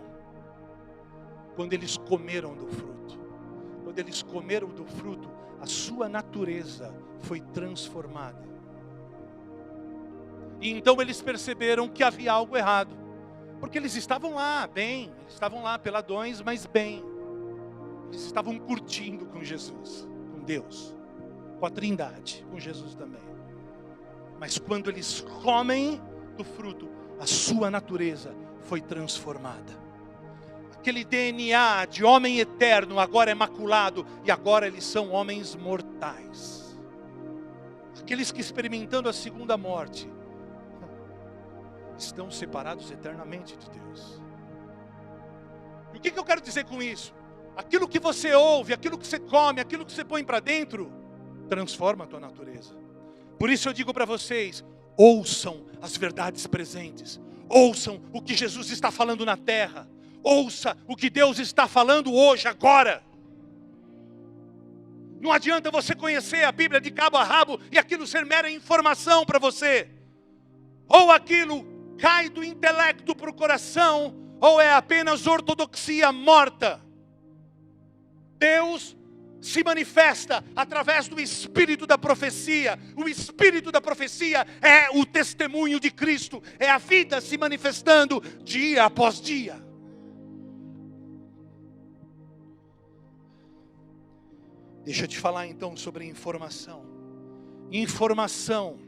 Quando eles comeram do fruto. Quando eles comeram do fruto, a sua natureza foi transformada. E então eles perceberam que havia algo errado. Porque eles estavam lá bem, eles estavam lá peladões, mas bem. Eles estavam curtindo com Jesus, com Deus, com a Trindade, com Jesus também. Mas quando eles comem do fruto, a sua natureza foi transformada. Aquele DNA de homem eterno agora é maculado e agora eles são homens mortais. Aqueles que experimentando a segunda morte estão separados eternamente de Deus. E o que eu quero dizer com isso? Aquilo que você ouve, aquilo que você come, aquilo que você põe para dentro, transforma a tua natureza. Por isso eu digo para vocês, ouçam as verdades presentes. Ouçam o que Jesus está falando na terra. Ouça o que Deus está falando hoje, agora. Não adianta você conhecer a Bíblia de cabo a rabo e aquilo ser mera informação para você. Ou aquilo cai do intelecto para o coração, ou é apenas ortodoxia morta. Deus se manifesta através do Espírito da profecia. O Espírito da profecia é o testemunho de Cristo, é a vida se manifestando dia após dia. Deixa eu te falar então sobre informação. Informação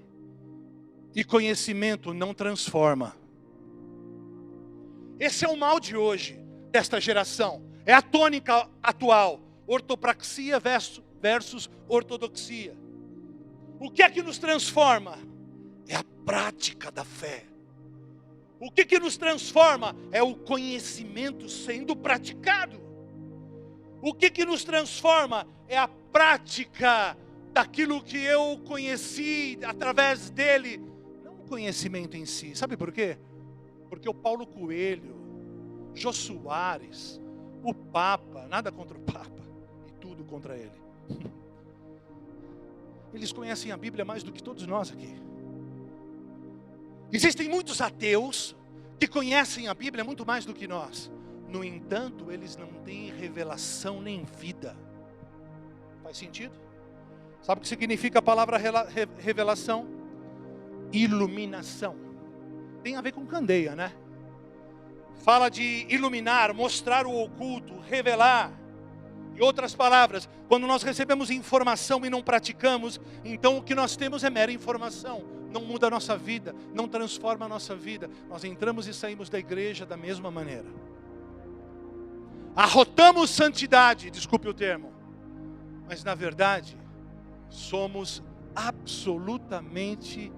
e conhecimento não transforma. Esse é o mal de hoje, desta geração. É a tônica atual. Ortopraxia versus ortodoxia. O que é que nos transforma? É a prática da fé. O que nos transforma? É o conhecimento sendo praticado. O que nos transforma? É a prática daquilo que eu conheci através dele. Não o conhecimento em si. Sabe por quê? Porque o Paulo Coelho, Jô Soares, o Papa, nada contra o Papa, e tudo contra ele. Eles conhecem a Bíblia mais do que todos nós aqui. Existem muitos ateus que conhecem a Bíblia muito mais do que nós. No entanto, eles não têm revelação nem vida. Faz sentido? Sabe o que significa a palavra revelação? Iluminação. Tem a ver com candeia, né? Fala de iluminar, mostrar o oculto, revelar. Em outras palavras, quando nós recebemos informação e não praticamos, então o que nós temos é mera informação. Não muda a nossa vida, não transforma a nossa vida. Nós entramos e saímos da igreja da mesma maneira. Arrotamos santidade, desculpe o termo, mas na verdade somos absolutamente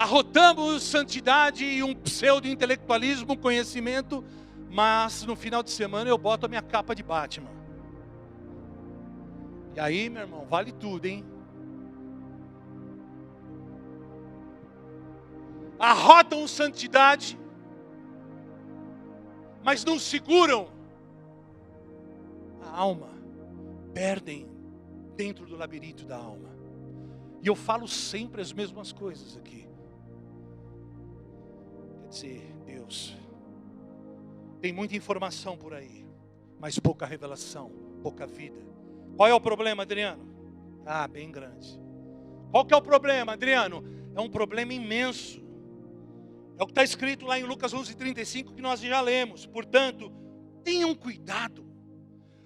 arrotamos santidade e um pseudo-intelectualismo, conhecimento, mas no final de semana eu boto a minha capa de Batman. E aí, meu irmão, vale tudo, hein? Arrotam santidade, mas não seguram a alma, perdem dentro do labirinto da alma. E eu falo sempre as mesmas coisas aqui. Quer dizer, Deus, tem muita informação por aí, mas pouca revelação, pouca vida. Qual é o problema, Adriano? Ah, bem grande. Qual que é o problema, Adriano? É um problema imenso. É o que está escrito lá em Lucas 11:35 que nós já lemos. Portanto, tenham cuidado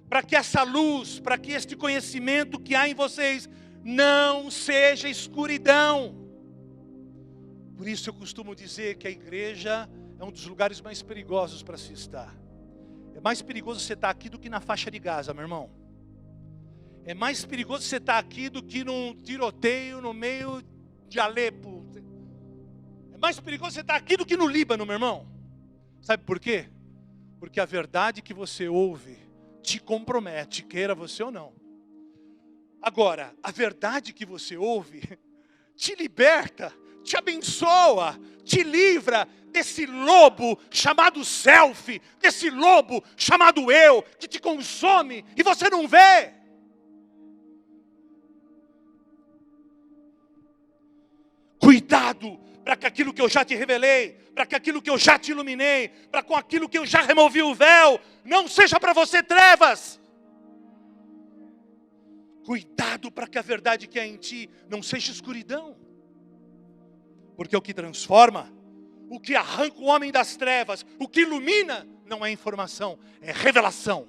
para que essa luz, para que este conhecimento que há em vocês não seja escuridão. Por isso eu costumo dizer que a igreja é um dos lugares mais perigosos para se estar. É mais perigoso você estar aqui do que na faixa de Gaza, meu irmão. É mais perigoso você estar aqui do que num tiroteio no meio de Alepo. É mais perigoso você estar aqui do que no Líbano, meu irmão. Sabe por quê? Porque a verdade que você ouve te compromete, queira você ou não. Agora, a verdade que você ouve te liberta, te abençoa, te livra desse lobo chamado selfie, desse lobo chamado eu, que te consome e você não vê. Cuidado para que aquilo que eu já te revelei, para que aquilo que eu já te iluminei, para com aquilo que eu já removi o véu, não seja para você trevas. Cuidado para que a verdade que é em ti não seja escuridão. Porque o que transforma, o que arranca o homem das trevas, o que ilumina, não é informação, é revelação.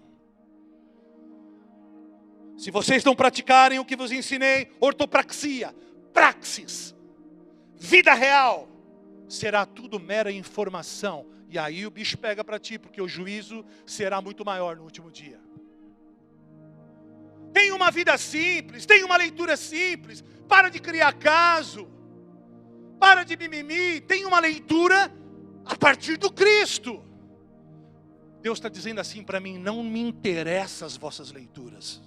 Se vocês não praticarem o que vos ensinei, ortopraxia, praxis, vida real, será tudo mera informação. E aí o bicho pega para ti, porque o juízo será muito maior no último dia. Tenha uma vida simples, tenha uma leitura simples, para de criar caso, para de mimimi, tenha uma leitura a partir do Cristo. Deus está dizendo assim para mim, não me interessam as vossas leituras.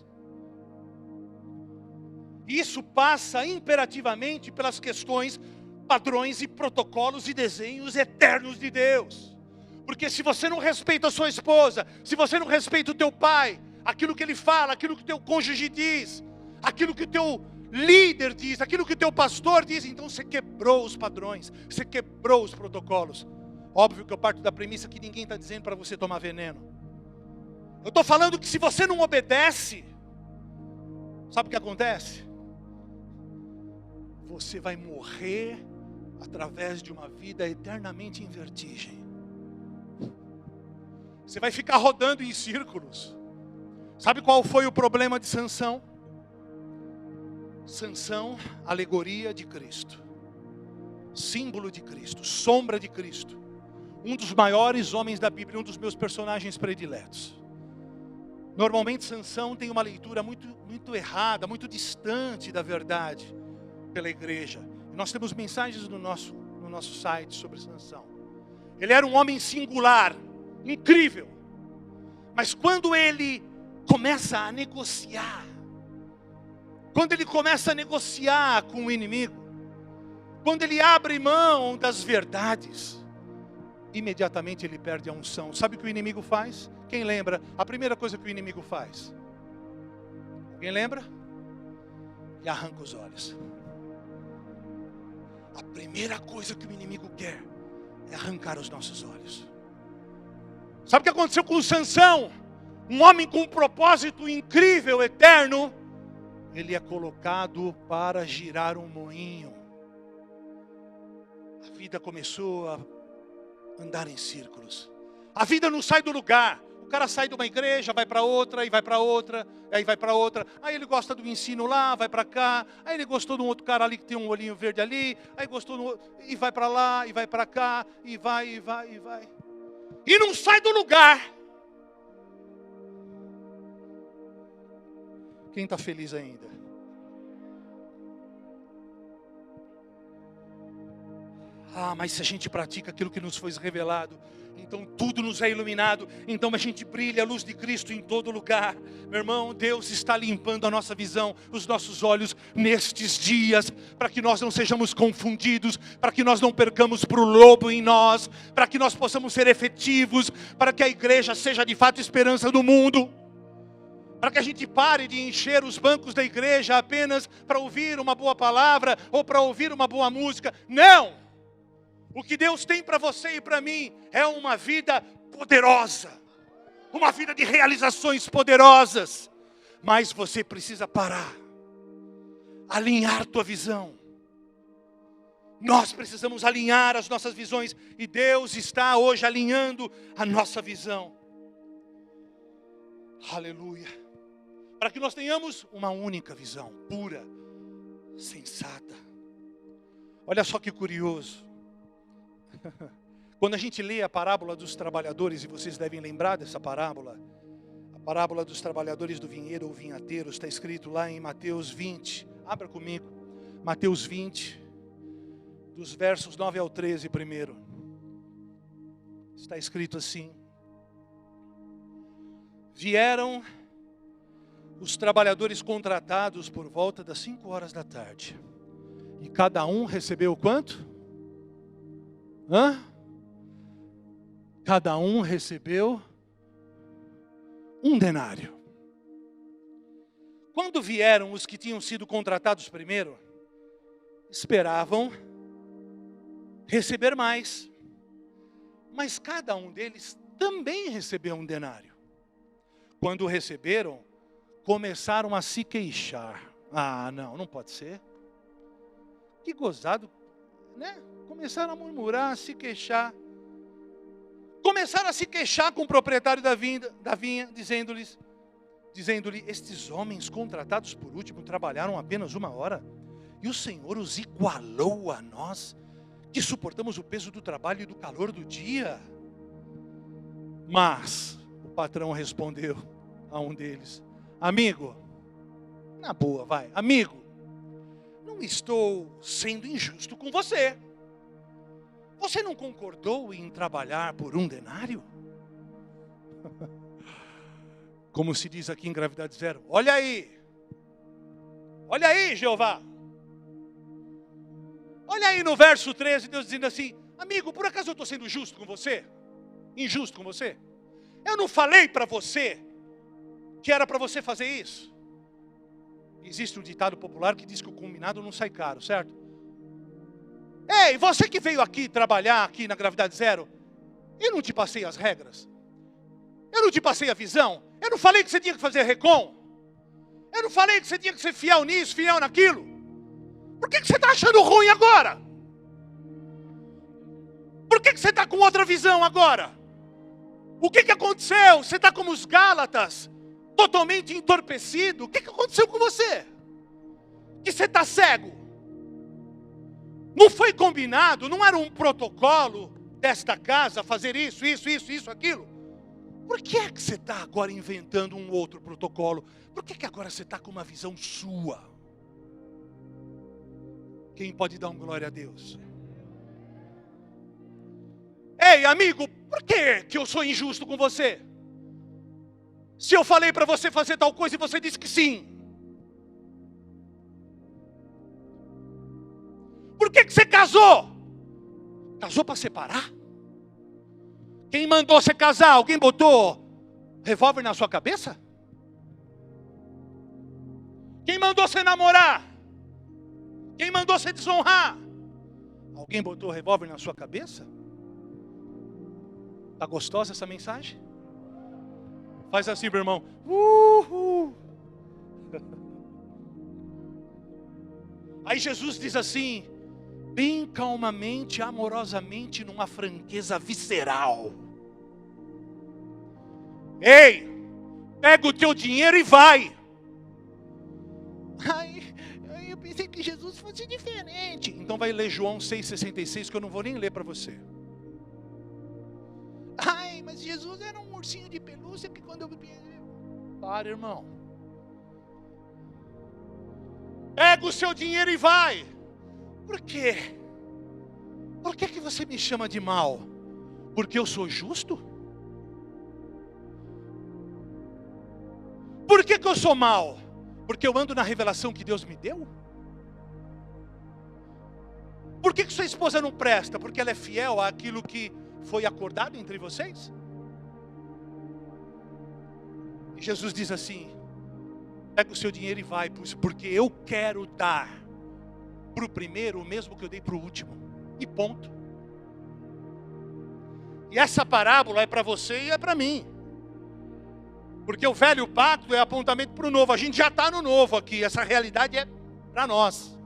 Isso passa imperativamente pelas questões, padrões e protocolos e desenhos eternos de Deus. Porque se você não respeita a sua esposa, se você não respeita o teu pai, aquilo que ele fala, aquilo que o teu cônjuge diz, aquilo que o teu líder diz, aquilo que o teu pastor diz, então você quebrou os padrões, você quebrou os protocolos. Óbvio que eu parto da premissa que ninguém está dizendo para você tomar veneno. Eu estou falando que se você não obedece, sabe o que acontece? Você vai morrer através de uma vida eternamente em vertigem. Você vai ficar rodando em círculos. Sabe qual foi o problema de Sansão? Sansão, alegoria de Cristo, símbolo de Cristo, sombra de Cristo, um dos maiores homens da Bíblia, um dos meus personagens prediletos. Normalmente Sansão tem uma leitura muito errada, muito distante da verdade pela igreja. Nós temos mensagens no nosso site sobre Sansão. Ele era um homem singular, incrível, mas quando ele começa a negociar, quando ele começa a negociar com o inimigo, quando ele abre mão das verdades, imediatamente ele perde a unção. Sabe o que o inimigo faz? Quem lembra? A primeira coisa que o inimigo faz. Alguém lembra? Ele arranca os olhos. A primeira coisa que o inimigo quer é arrancar os nossos olhos. Sabe o que aconteceu com Sansão? Um homem com um propósito incrível, eterno. Ele é colocado para girar um moinho. A vida começou a andar em círculos. A vida não sai do lugar. O cara sai de uma igreja, vai para outra, e vai para outra, aí vai para outra. Aí ele gosta do ensino lá, vai para cá. Aí ele gostou de um outro cara ali que tem um olhinho verde ali. Aí gostou do outro, e vai para lá, e vai para cá, e vai, e vai, e vai. E não sai do lugar. Quem está feliz ainda? Mas se a gente pratica aquilo que nos foi revelado, então tudo nos é iluminado, então a gente brilha a luz de Cristo em todo lugar. Meu irmão, Deus está limpando a nossa visão, os nossos olhos nestes dias, para que nós não sejamos confundidos, para que nós não percamos para o lobo em nós, para que nós possamos ser efetivos, para que a igreja seja de fato esperança do mundo. Para que a gente pare de encher os bancos da igreja apenas para ouvir uma boa palavra ou para ouvir uma boa música. Não! O que Deus tem para você e para mim é uma vida poderosa. Uma vida de realizações poderosas. Mas você precisa parar. Alinhar tua visão. Nós precisamos alinhar as nossas visões. E Deus está hoje alinhando a nossa visão. Aleluia. Para que nós tenhamos uma única visão, pura, sensata. Olha só que curioso. Quando a gente lê a parábola dos trabalhadores, e vocês devem lembrar dessa parábola, a parábola dos trabalhadores do vinhedo ou vinhateiro, está escrito lá em Mateus 20, abra comigo, Mateus 20, dos versos 9 ao 13 primeiro, está escrito assim: vieram os trabalhadores contratados por volta das 5 horas da tarde, e cada um recebeu quanto? Cada um recebeu 1 denário. Quando vieram os que tinham sido contratados primeiro, esperavam receber mais. Mas cada um deles também recebeu 1 denário. Quando receberam, começaram a se queixar. Não pode ser. Que gozado, né? Começaram a murmurar, a se queixar. Começaram a se queixar com o proprietário da vinha, dizendo-lhe, estes homens contratados por último trabalharam apenas 1 hora, e o Senhor os igualou a nós, que suportamos o peso do trabalho e do calor do dia. Mas o patrão respondeu a um deles: amigo, na boa, amigo, não estou sendo injusto com você. Você não concordou em trabalhar por 1 denário? Como se diz aqui em Gravidade Zero, olha aí, Jeová. Olha aí no verso 13, Deus dizendo assim: amigo, por acaso eu estou sendo justo com você? Injusto com você? Eu não falei para você que era para você fazer isso? Existe um ditado popular que diz que o combinado não sai caro, certo? Ei, você que veio aqui trabalhar aqui na Gravidade Zero, eu não te passei as regras? Eu não te passei a visão? Eu não falei que você tinha que fazer recon? Eu não falei que você tinha que ser fiel nisso, fiel naquilo? Por que você está achando ruim agora? Por que você está com outra visão agora? O que aconteceu? Você está como os Gálatas, totalmente entorpecido. O que aconteceu com você? Que você está cego? Não foi combinado, não era um protocolo desta casa fazer isso, aquilo. Por que é que você está agora inventando um outro protocolo? Por que agora você está com uma visão sua? Quem pode dar um glória a Deus? Ei, amigo, por que eu sou injusto com você? Se eu falei para você fazer tal coisa e você disse que sim. Por que você casou? Casou para separar? Quem mandou você casar? Alguém botou revólver na sua cabeça? Quem mandou você namorar? Quem mandou você desonrar? Alguém botou revólver na sua cabeça? Está gostosa essa mensagem? Faz assim, meu irmão. Aí Jesus diz assim, bem calmamente, amorosamente, numa franqueza visceral: ei, pega o teu dinheiro e vai. Eu pensei que Jesus fosse diferente. Então vai ler João 6,66, que eu não vou nem ler para você. Mas Jesus era um ursinho de pelúcia que quando eu... Para, irmão. Pega o seu dinheiro e vai. Por quê? Por que você me chama de mal? Porque eu sou justo? Por que eu sou mal? Porque eu ando na revelação que Deus me deu? Por que sua esposa não presta? Porque ela é fiel àquilo que foi acordado entre vocês? E Jesus diz assim: pega o seu dinheiro e vai, porque eu quero dar para o primeiro o mesmo que eu dei para o último. E ponto. E essa parábola é para você e é para mim. Porque o velho pacto é apontamento para o novo. A gente já está no novo aqui. Essa realidade é para nós.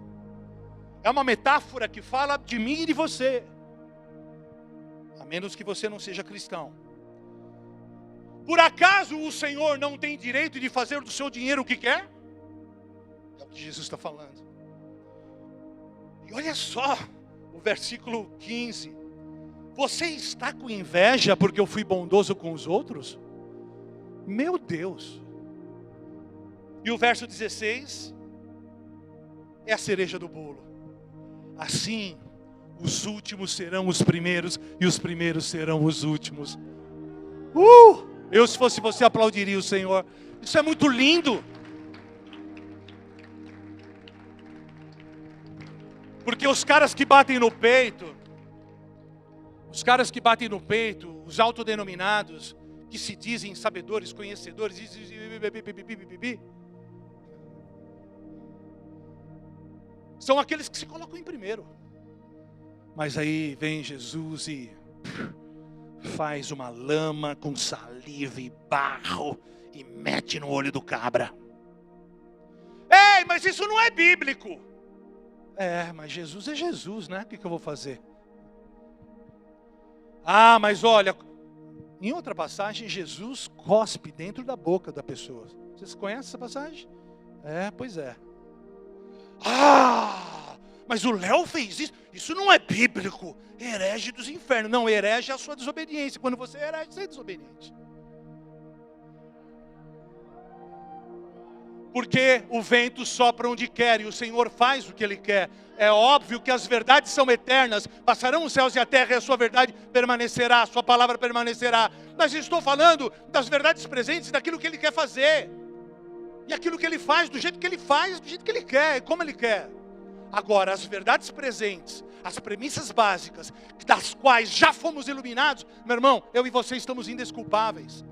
É uma metáfora que fala de mim e de você. A menos que você não seja cristão. Por acaso o Senhor não tem direito de fazer do seu dinheiro o que quer? É o que Jesus está falando. E olha só o versículo 15. Você está com inveja porque eu fui bondoso com os outros? Meu Deus. E o verso 16 é a cereja do bolo. Assim, os últimos serão os primeiros e os primeiros serão os últimos. Eu, se fosse você, aplaudiria o Senhor. Isso é muito lindo. Porque os caras que batem no peito, os autodenominados, que se dizem sabedores, conhecedores, são aqueles que se colocam em primeiro. Mas aí vem Jesus e faz uma lama com saliva e barro e mete no olho do cabra. Ei, mas isso não é bíblico. É, mas Jesus é Jesus, né? O que eu vou fazer? Ah, mas olha, em outra passagem, Jesus cospe dentro da boca da pessoa. Vocês conhecem essa passagem? É, pois é. Ah, mas o Léo fez isso. Isso não é bíblico. Herege dos infernos. Não, herege é a sua desobediência. Quando você é herege, você é desobediente. Porque o vento sopra onde quer e o Senhor faz o que Ele quer. É óbvio que as verdades são eternas. Passarão os céus e a terra e a sua verdade permanecerá. A sua palavra permanecerá. Mas estou falando das verdades presentes, daquilo que Ele quer fazer. E aquilo que Ele faz, do jeito que Ele faz, do jeito que Ele quer, e como Ele quer. Agora, as verdades presentes, as premissas básicas, das quais já fomos iluminados, meu irmão, eu e você estamos indesculpáveis.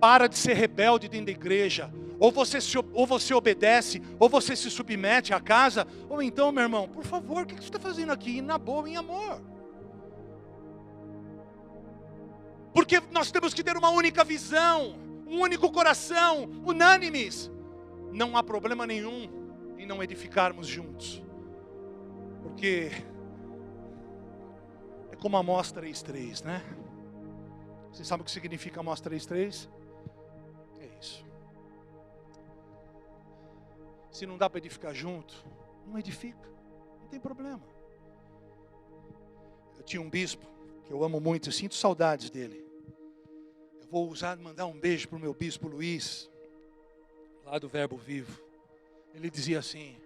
Para de ser rebelde dentro da igreja. Ou você obedece, ou você se submete à casa, ou então, meu irmão, por favor, o que você está fazendo aqui? Na boa, em amor. Porque nós temos que ter uma única visão, um único coração, unânimes. Não há problema nenhum em não edificarmos juntos. Porque é como Amós 3:3, né? Vocês sabem o que significa Amós 3:3? É isso. Se não dá para edificar junto, não edifica. Não tem problema. Eu tinha um bispo que eu amo muito, eu sinto saudades dele. Eu vou mandar um beijo para o meu bispo Luiz, lá do Verbo Vivo. Ele dizia assim: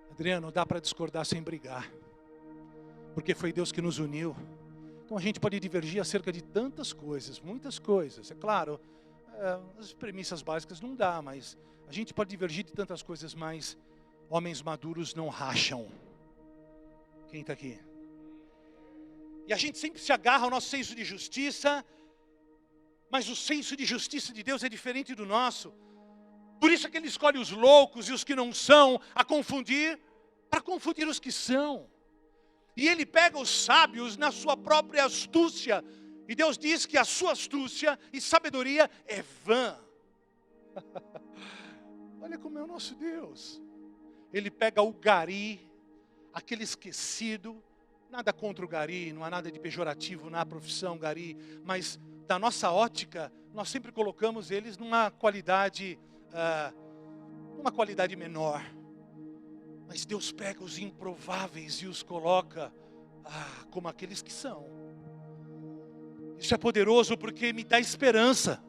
Adriano, dá para discordar sem brigar, porque foi Deus que nos uniu. Então a gente pode divergir acerca de tantas coisas, muitas coisas. É claro, as premissas básicas não dá, mas a gente pode divergir de tantas coisas, mas homens maduros não racham. Quem está aqui? E a gente sempre se agarra ao nosso senso de justiça, mas o senso de justiça de Deus é diferente do nosso. Por isso é que Ele escolhe os loucos e os que não são, para confundir os que são. E Ele pega os sábios na sua própria astúcia. E Deus diz que a sua astúcia e sabedoria é vã. Olha como é o nosso Deus. Ele pega o gari, aquele esquecido. Nada contra o gari, não há nada de pejorativo na profissão gari. Mas da nossa ótica, nós sempre colocamos eles numa qualidade menor. Mas Deus pega os improváveis e os coloca como aqueles que são. Isso é poderoso porque me dá esperança.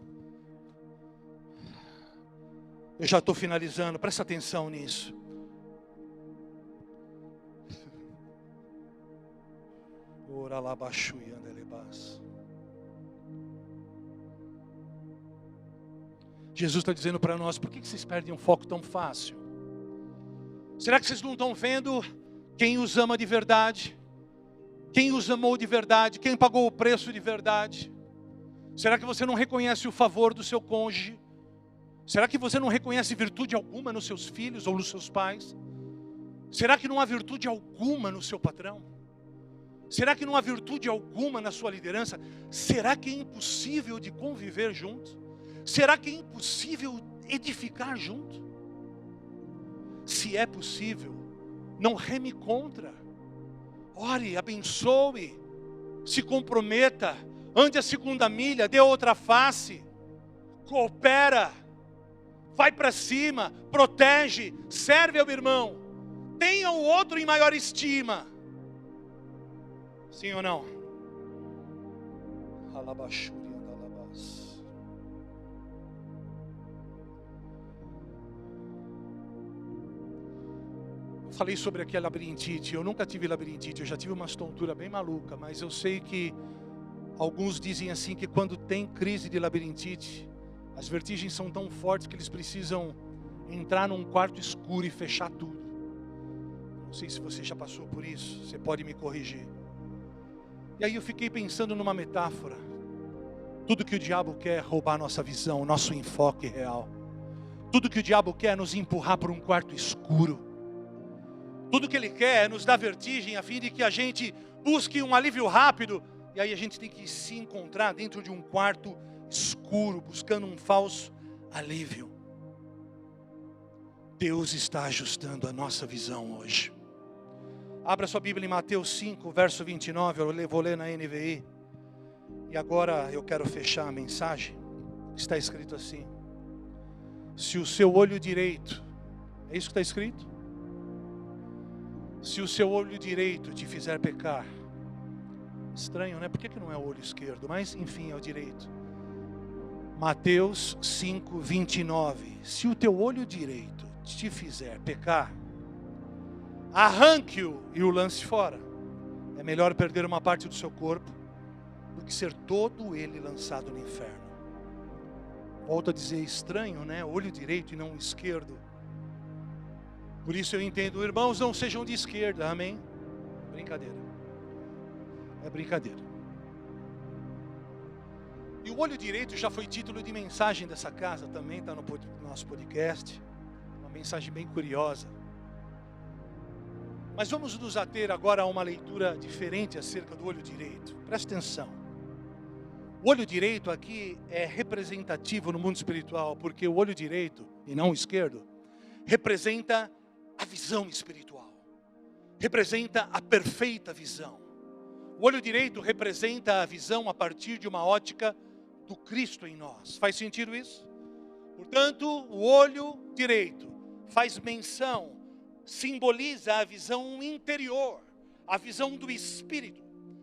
Eu já estou finalizando, presta atenção nisso. Jesus está dizendo para nós, por que vocês perdem um foco tão fácil? Será que vocês não estão vendo quem os ama de verdade? Quem os amou de verdade? Quem pagou o preço de verdade? Será que você não reconhece o favor do seu cônjuge? Será que você não reconhece virtude alguma nos seus filhos ou nos seus pais? Será que não há virtude alguma no seu patrão? Será que não há virtude alguma na sua liderança? Será que é impossível de conviver junto? Será que é impossível edificar junto? Se é possível, não reme contra. Ore, abençoe, se comprometa, ande a segunda milha, dê outra face, coopera, vai para cima, protege, serve ao irmão, tenha o outro em maior estima. Sim ou não? Eu falei sobre aqui a labirintite. Eu nunca tive labirintite, eu já tive uma tontura bem maluca, mas eu sei que alguns dizem assim que quando tem crise de labirintite, as vertigens são tão fortes que eles precisam entrar num quarto escuro e fechar tudo. Não sei se você já passou por isso, você pode me corrigir. E aí eu fiquei pensando numa metáfora. Tudo que o diabo quer é roubar nossa visão, nosso enfoque real. Tudo que o diabo quer é nos empurrar para um quarto escuro. Tudo que ele quer é nos dar vertigem a fim de que a gente busque um alívio rápido. E aí a gente tem que se encontrar dentro de um quarto escuro, buscando um falso alívio. Deus está ajustando a nossa visão hoje. Abra sua Bíblia em Mateus 5, verso 29, eu vou ler na NVI. E agora eu quero fechar a mensagem. Está escrito assim: se o seu olho direito, é isso que está escrito? Se o seu olho direito te fizer pecar, estranho, né? Por que não é o olho esquerdo? Mas enfim, é o direito. Mateus 5, 29. Se o teu olho direito te fizer pecar, arranque-o e o lance fora. É melhor perder uma parte do seu corpo do que ser todo ele lançado no inferno. Volto a dizer, estranho, né? Olho direito e não esquerdo. Por isso eu entendo, irmãos, não sejam de esquerda, amém? Brincadeira. É brincadeira. E o olho direito já foi título de mensagem dessa casa, também está no nosso podcast. Uma mensagem bem curiosa. Mas vamos nos ater agora a uma leitura diferente acerca do olho direito. Presta atenção. O olho direito aqui é representativo no mundo espiritual, porque o olho direito, e não o esquerdo, representa a visão espiritual. Representa a perfeita visão. O olho direito representa a visão a partir de uma ótica do Cristo em nós. Faz sentido isso? Portanto, o olho direito faz menção, simboliza a visão interior, a visão do Espírito,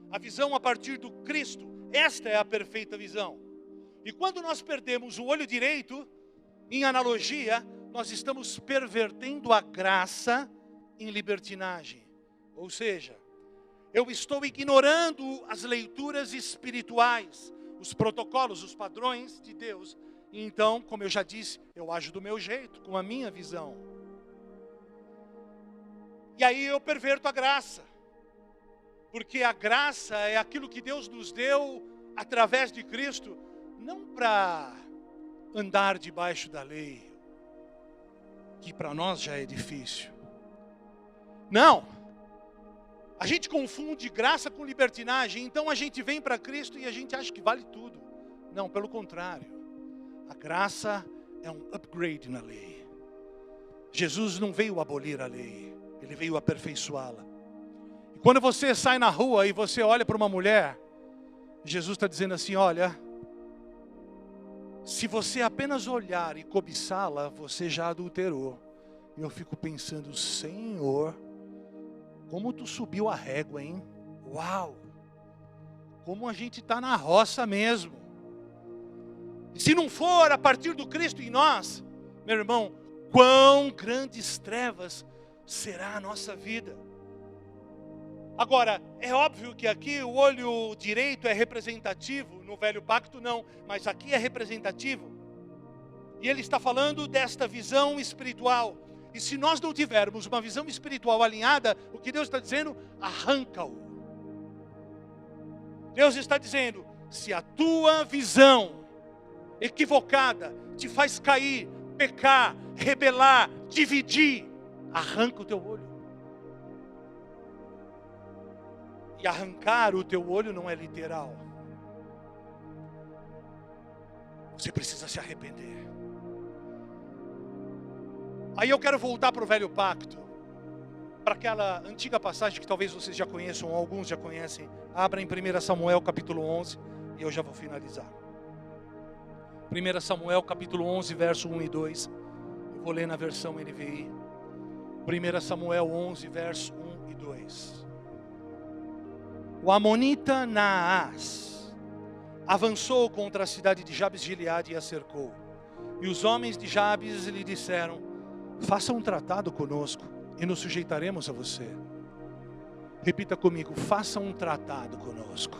a visão a partir do Cristo. Esta é a perfeita visão. E quando nós perdemos o olho direito, em analogia, nós estamos pervertendo a graça em libertinagem. Ou seja, eu estou ignorando as leituras espirituais, os protocolos, os padrões de Deus. E então, como eu já disse, eu ajo do meu jeito, com a minha visão. E aí eu perverto a graça. Porque a graça é aquilo que Deus nos deu através de Cristo, não para andar debaixo da lei, que para nós já é difícil. Não. A gente confunde graça com libertinagem, então a gente vem para Cristo e a gente acha que vale tudo. Não, pelo contrário. A graça é um upgrade na lei. Jesus não veio abolir a lei, Ele veio aperfeiçoá-la. E quando você sai na rua e você olha para uma mulher, Jesus está dizendo assim, olha, se você apenas olhar e cobiçá-la, você já adulterou. E eu fico pensando, Senhor, como tu subiu a régua, hein? Uau! Como a gente está na roça mesmo. E se não for a partir do Cristo em nós, meu irmão, quão grandes trevas será a nossa vida. Agora, é óbvio que aqui o olho direito é representativo, no Velho Pacto não, mas aqui é representativo. E ele está falando desta visão espiritual. E se nós não tivermos uma visão espiritual alinhada, o que Deus está dizendo? Arranca-o. Deus está dizendo, se a tua visão equivocada te faz cair, pecar, rebelar, dividir, arranca o teu olho. E arrancar o teu olho não é literal. Você precisa se arrepender. Aí eu quero voltar para o Velho Pacto, para aquela antiga passagem que talvez vocês já conheçam, ou alguns já conhecem. Abra em 1 Samuel capítulo 11 e eu já vou finalizar. 1 Samuel capítulo 11, verso 1 e 2. Eu vou ler na versão NVI. 1 Samuel 11, verso 1 e 2. O amonita Naás avançou contra a cidade de Jabes de Gileade e a cercou. E os homens de Jabes lhe disseram, faça um tratado conosco e nos sujeitaremos a você. Repita comigo, faça um tratado conosco.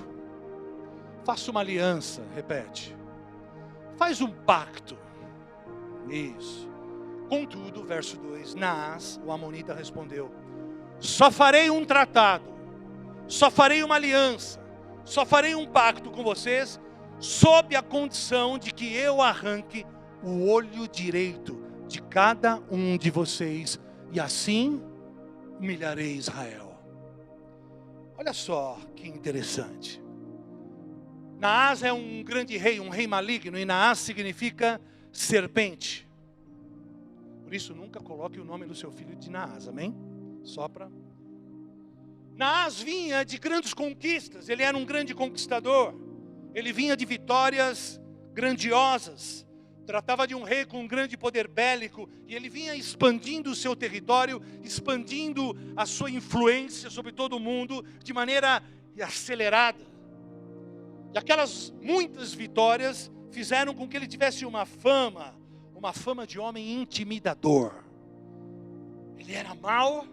Faça uma aliança, repete. Faz um pacto. Isso. Contudo, verso 2, Naás, o amonita, respondeu, só farei um tratado, só farei uma aliança, só farei um pacto com vocês, sob a condição de que eu arranque o olho direito de cada um de vocês, e assim humilharei Israel. Olha só que interessante. Naás é um grande rei, um rei maligno, e Naás significa serpente. Por isso nunca coloque o nome do seu filho de Naás, amém? Só para... Naás vinha de grandes conquistas, ele era um grande conquistador, ele vinha de vitórias grandiosas, tratava de um rei com um grande poder bélico, e ele vinha expandindo o seu território, expandindo a sua influência sobre todo o mundo, de maneira acelerada. E aquelas muitas vitórias fizeram com que ele tivesse uma fama de homem intimidador. Ele era mau,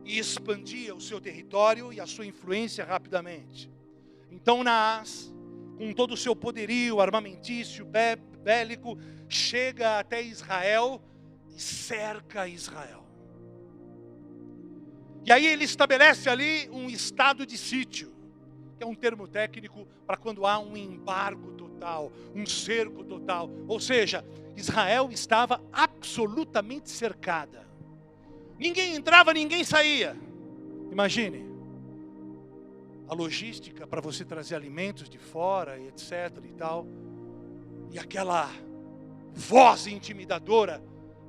e expandia o seu território e a sua influência rapidamente. Então Naás, com todo o seu poderio armamentício, bélico, chega até Israel e cerca Israel. E aí ele estabelece ali um estado de sítio, que é um termo técnico para quando há um embargo total, um cerco total. Ou seja, Israel estava absolutamente cercada. Ninguém entrava, ninguém saía. Imagine a logística para você trazer alimentos de fora, etc. e tal. E aquela voz intimidadora,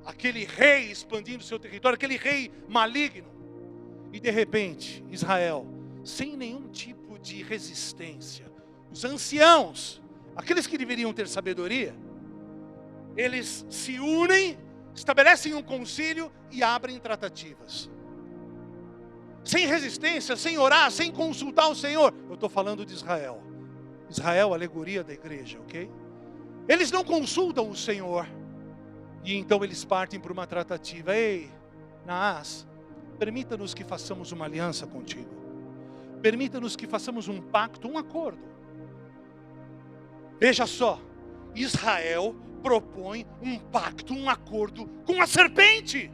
aquele rei expandindo seu território, aquele rei maligno. E de repente, Israel, sem nenhum tipo de resistência, os anciãos, aqueles que deveriam ter sabedoria, eles se unem, estabelecem um concílio e abrem tratativas. Sem resistência, sem orar, sem consultar o Senhor. Eu estou falando de Israel. Israel, alegoria da igreja, ok? Eles não consultam o Senhor. E então eles partem para uma tratativa. Ei, Naás, permita-nos que façamos uma aliança contigo. Permita-nos que façamos um pacto, um acordo. Veja só, Israel propõe um pacto, um acordo com a serpente.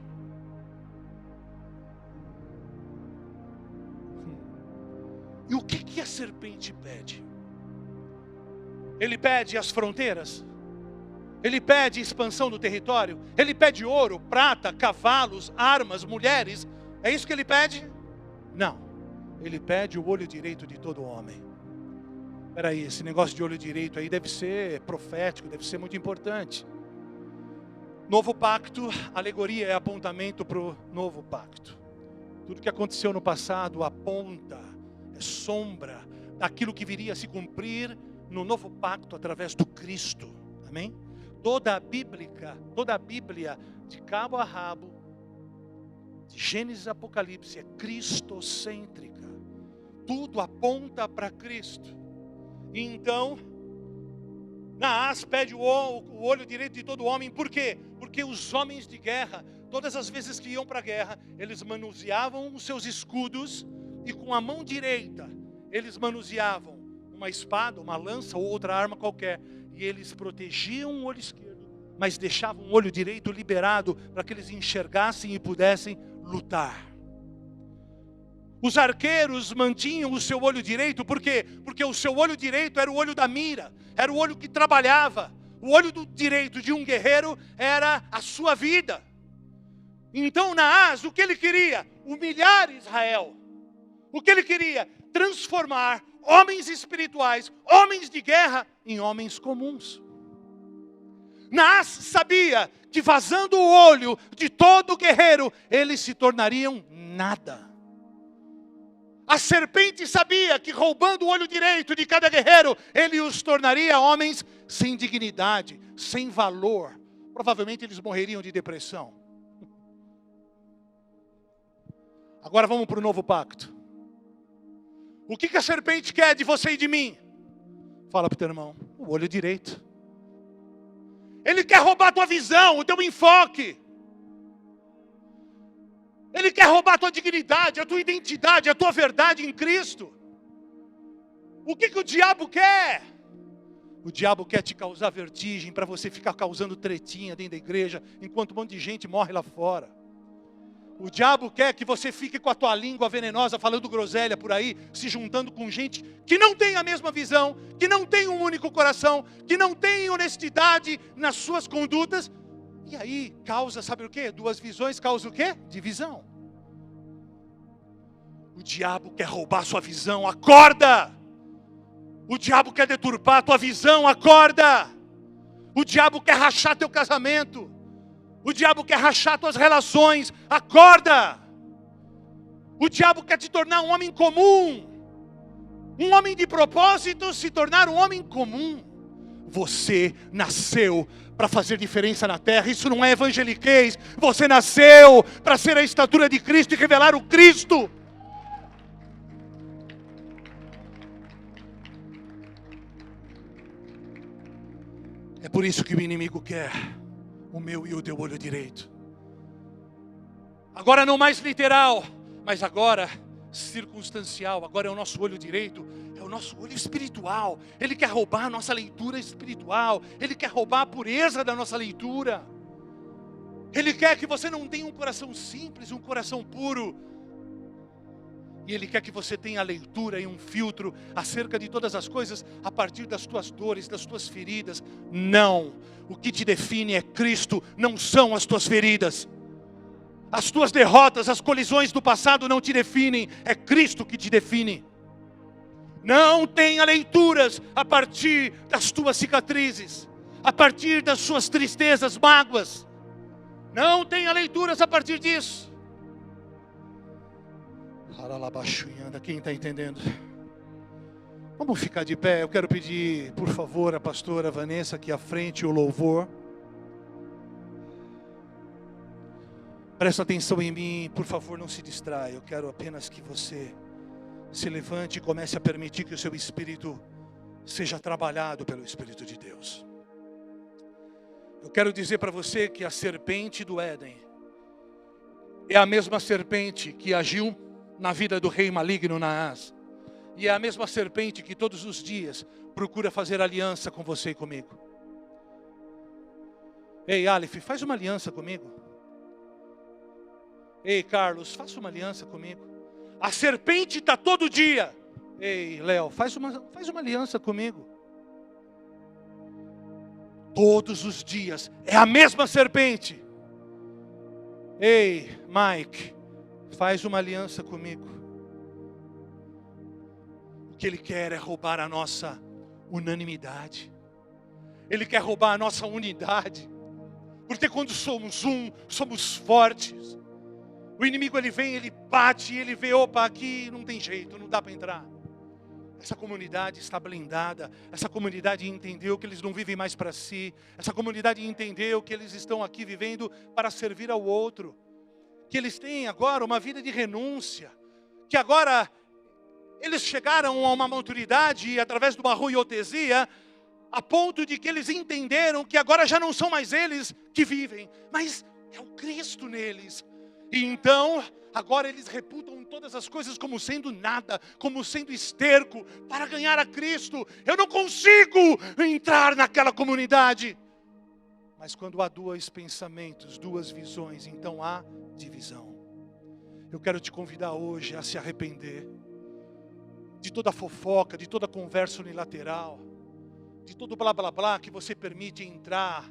E o que a serpente pede? Ele pede as fronteiras, ele pede expansão do território, ele pede ouro, prata, cavalos, armas, mulheres. É isso que ele pede? Não, ele pede o olho direito de todo homem. Espera aí, esse negócio de olho direito aí deve ser profético, deve ser muito importante. Novo pacto, alegoria é apontamento para o novo pacto. Tudo que aconteceu no passado aponta, é sombra daquilo que viria a se cumprir no novo pacto através do Cristo. Amém? Toda a Bíblia, de cabo a rabo, de Gênesis a Apocalipse, é cristocêntrica. Tudo aponta para Cristo. E então, Naás pede o olho direito de todo homem. Por quê? Porque os homens de guerra, todas as vezes que iam para a guerra, eles manuseavam os seus escudos e com a mão direita eles manuseavam uma espada, uma lança ou outra arma qualquer, e eles protegiam o olho esquerdo, mas deixavam o olho direito liberado para que eles enxergassem e pudessem lutar. Os arqueiros mantinham o seu olho direito, por quê? Porque o seu olho direito era o olho da mira, era o olho que trabalhava. O olho direito de um guerreiro era a sua vida. Então Naás, o que ele queria? Humilhar Israel. O que ele queria? Transformar homens espirituais, homens de guerra, em homens comuns. Naás sabia que vazando o olho de todo guerreiro, eles se tornariam nada. A serpente sabia que roubando o olho direito de cada guerreiro, ele os tornaria homens sem dignidade, sem valor. Provavelmente eles morreriam de depressão. Agora vamos para o novo pacto. O que a serpente quer de você e de mim? Fala para o teu irmão, o olho direito. Ele quer roubar a tua visão, o teu enfoque. Ele quer roubar a tua dignidade, a tua identidade, a tua verdade em Cristo. O que o diabo quer? O diabo quer te causar vertigem para você ficar causando tretinha dentro da igreja, enquanto um monte de gente morre lá fora. O diabo quer que você fique com a tua língua venenosa, falando groselha por aí, se juntando com gente que não tem a mesma visão, que não tem um único coração, que não tem honestidade nas suas condutas. E aí causa, sabe o quê? Duas visões causa o quê? Divisão. O diabo quer roubar a sua visão, acorda! O diabo quer deturpar a tua visão, acorda! O diabo quer rachar teu casamento. O diabo quer rachar tuas relações, acorda! O diabo quer te tornar um homem comum. Um homem de propósito se tornar um homem comum. Você nasceu para fazer diferença na terra. Isso não é evangeliquez. Você nasceu para ser a estatura de Cristo e revelar o Cristo. É por isso que o inimigo quer o meu e o teu olho direito. Agora não mais literal, mas agora circunstancial. Agora é o nosso olho direito, é o nosso olho espiritual. Ele quer roubar a nossa leitura espiritual. Ele quer roubar a pureza da nossa leitura. Ele quer que você não tenha um coração simples, um coração puro. E Ele quer que você tenha a leitura e um filtro acerca de todas as coisas a partir das tuas dores, das tuas feridas. Não, o que te define é Cristo, não são as tuas feridas. As tuas derrotas, as colisões do passado não te definem, é Cristo que te define. Não tenha leituras a partir das tuas cicatrizes, a partir das suas tristezas, mágoas. Não tenha leituras a partir disso. Quem está entendendo? Vamos ficar de pé. Eu quero pedir, por favor, a pastora Vanessa aqui à frente, o louvor. Presta atenção em mim, por favor, não se distraia. Eu quero apenas que você se levante e comece a permitir que o seu espírito seja trabalhado pelo Espírito de Deus. Eu quero dizer para você que a serpente do Éden é a mesma serpente que agiu na vida do rei maligno Naás. E é a mesma serpente que todos os dias procura fazer aliança com você e comigo. Ei, Aleph, faz uma aliança comigo. Ei, Carlos, faça uma aliança comigo. A serpente está todo dia. Ei, Léo, faz uma aliança comigo. Todos os dias é a mesma serpente. Ei, Mike, faz uma aliança comigo. O que ele quer é roubar a nossa unanimidade. Ele quer roubar a nossa unidade. Porque quando somos somos fortes. O inimigo ele vem, ele bate, ele vê, opa, aqui não tem jeito, não dá para entrar. Essa comunidade está blindada. Essa comunidade entendeu que eles não vivem mais para si. Essa comunidade entendeu que eles estão aqui vivendo para servir ao outro. Que eles têm agora uma vida de renúncia. Que agora eles chegaram a uma maturidade através de uma ruiotesia, a ponto de que eles entenderam que agora já não são mais eles que vivem, mas é o Cristo neles. E então, agora eles reputam todas as coisas como sendo nada, como sendo esterco, para ganhar a Cristo. Eu não consigo entrar naquela comunidade. Mas quando há dois pensamentos, duas visões, então há divisão. Eu quero te convidar hoje a se arrepender de toda fofoca, de toda conversa unilateral, de todo blá blá blá que você permite entrar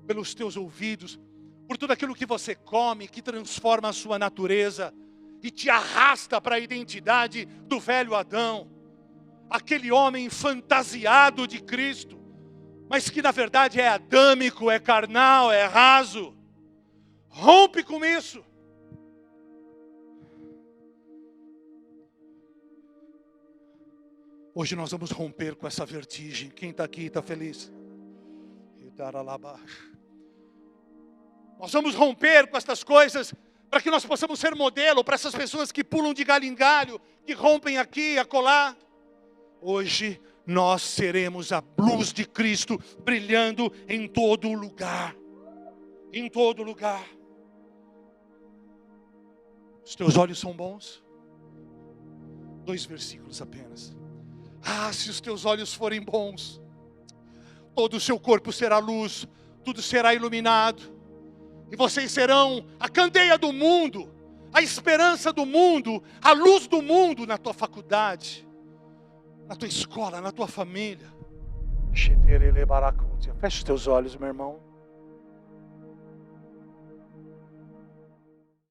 pelos teus ouvidos, por tudo aquilo que você come, que transforma a sua natureza e te arrasta para a identidade do velho Adão, aquele homem fantasiado de Cristo, mas que na verdade é adâmico, é carnal, é raso. Rompe com isso. Hoje nós vamos romper com essa vertigem. Quem está aqui está feliz? Nós vamos romper com estas coisas para que nós possamos ser modelo para essas pessoas que pulam de galho em galho, que rompem aqui, acolá. Hoje nós seremos a luz de Cristo brilhando em todo lugar. Em todo lugar. Os teus olhos são bons? 2 versículos apenas. Ah, se os teus olhos forem bons, todo o seu corpo será luz, tudo será iluminado. E vocês serão a candeia do mundo, a esperança do mundo, a luz do mundo na tua faculdade, na tua escola, na tua família. Feche os teus olhos, meu irmão.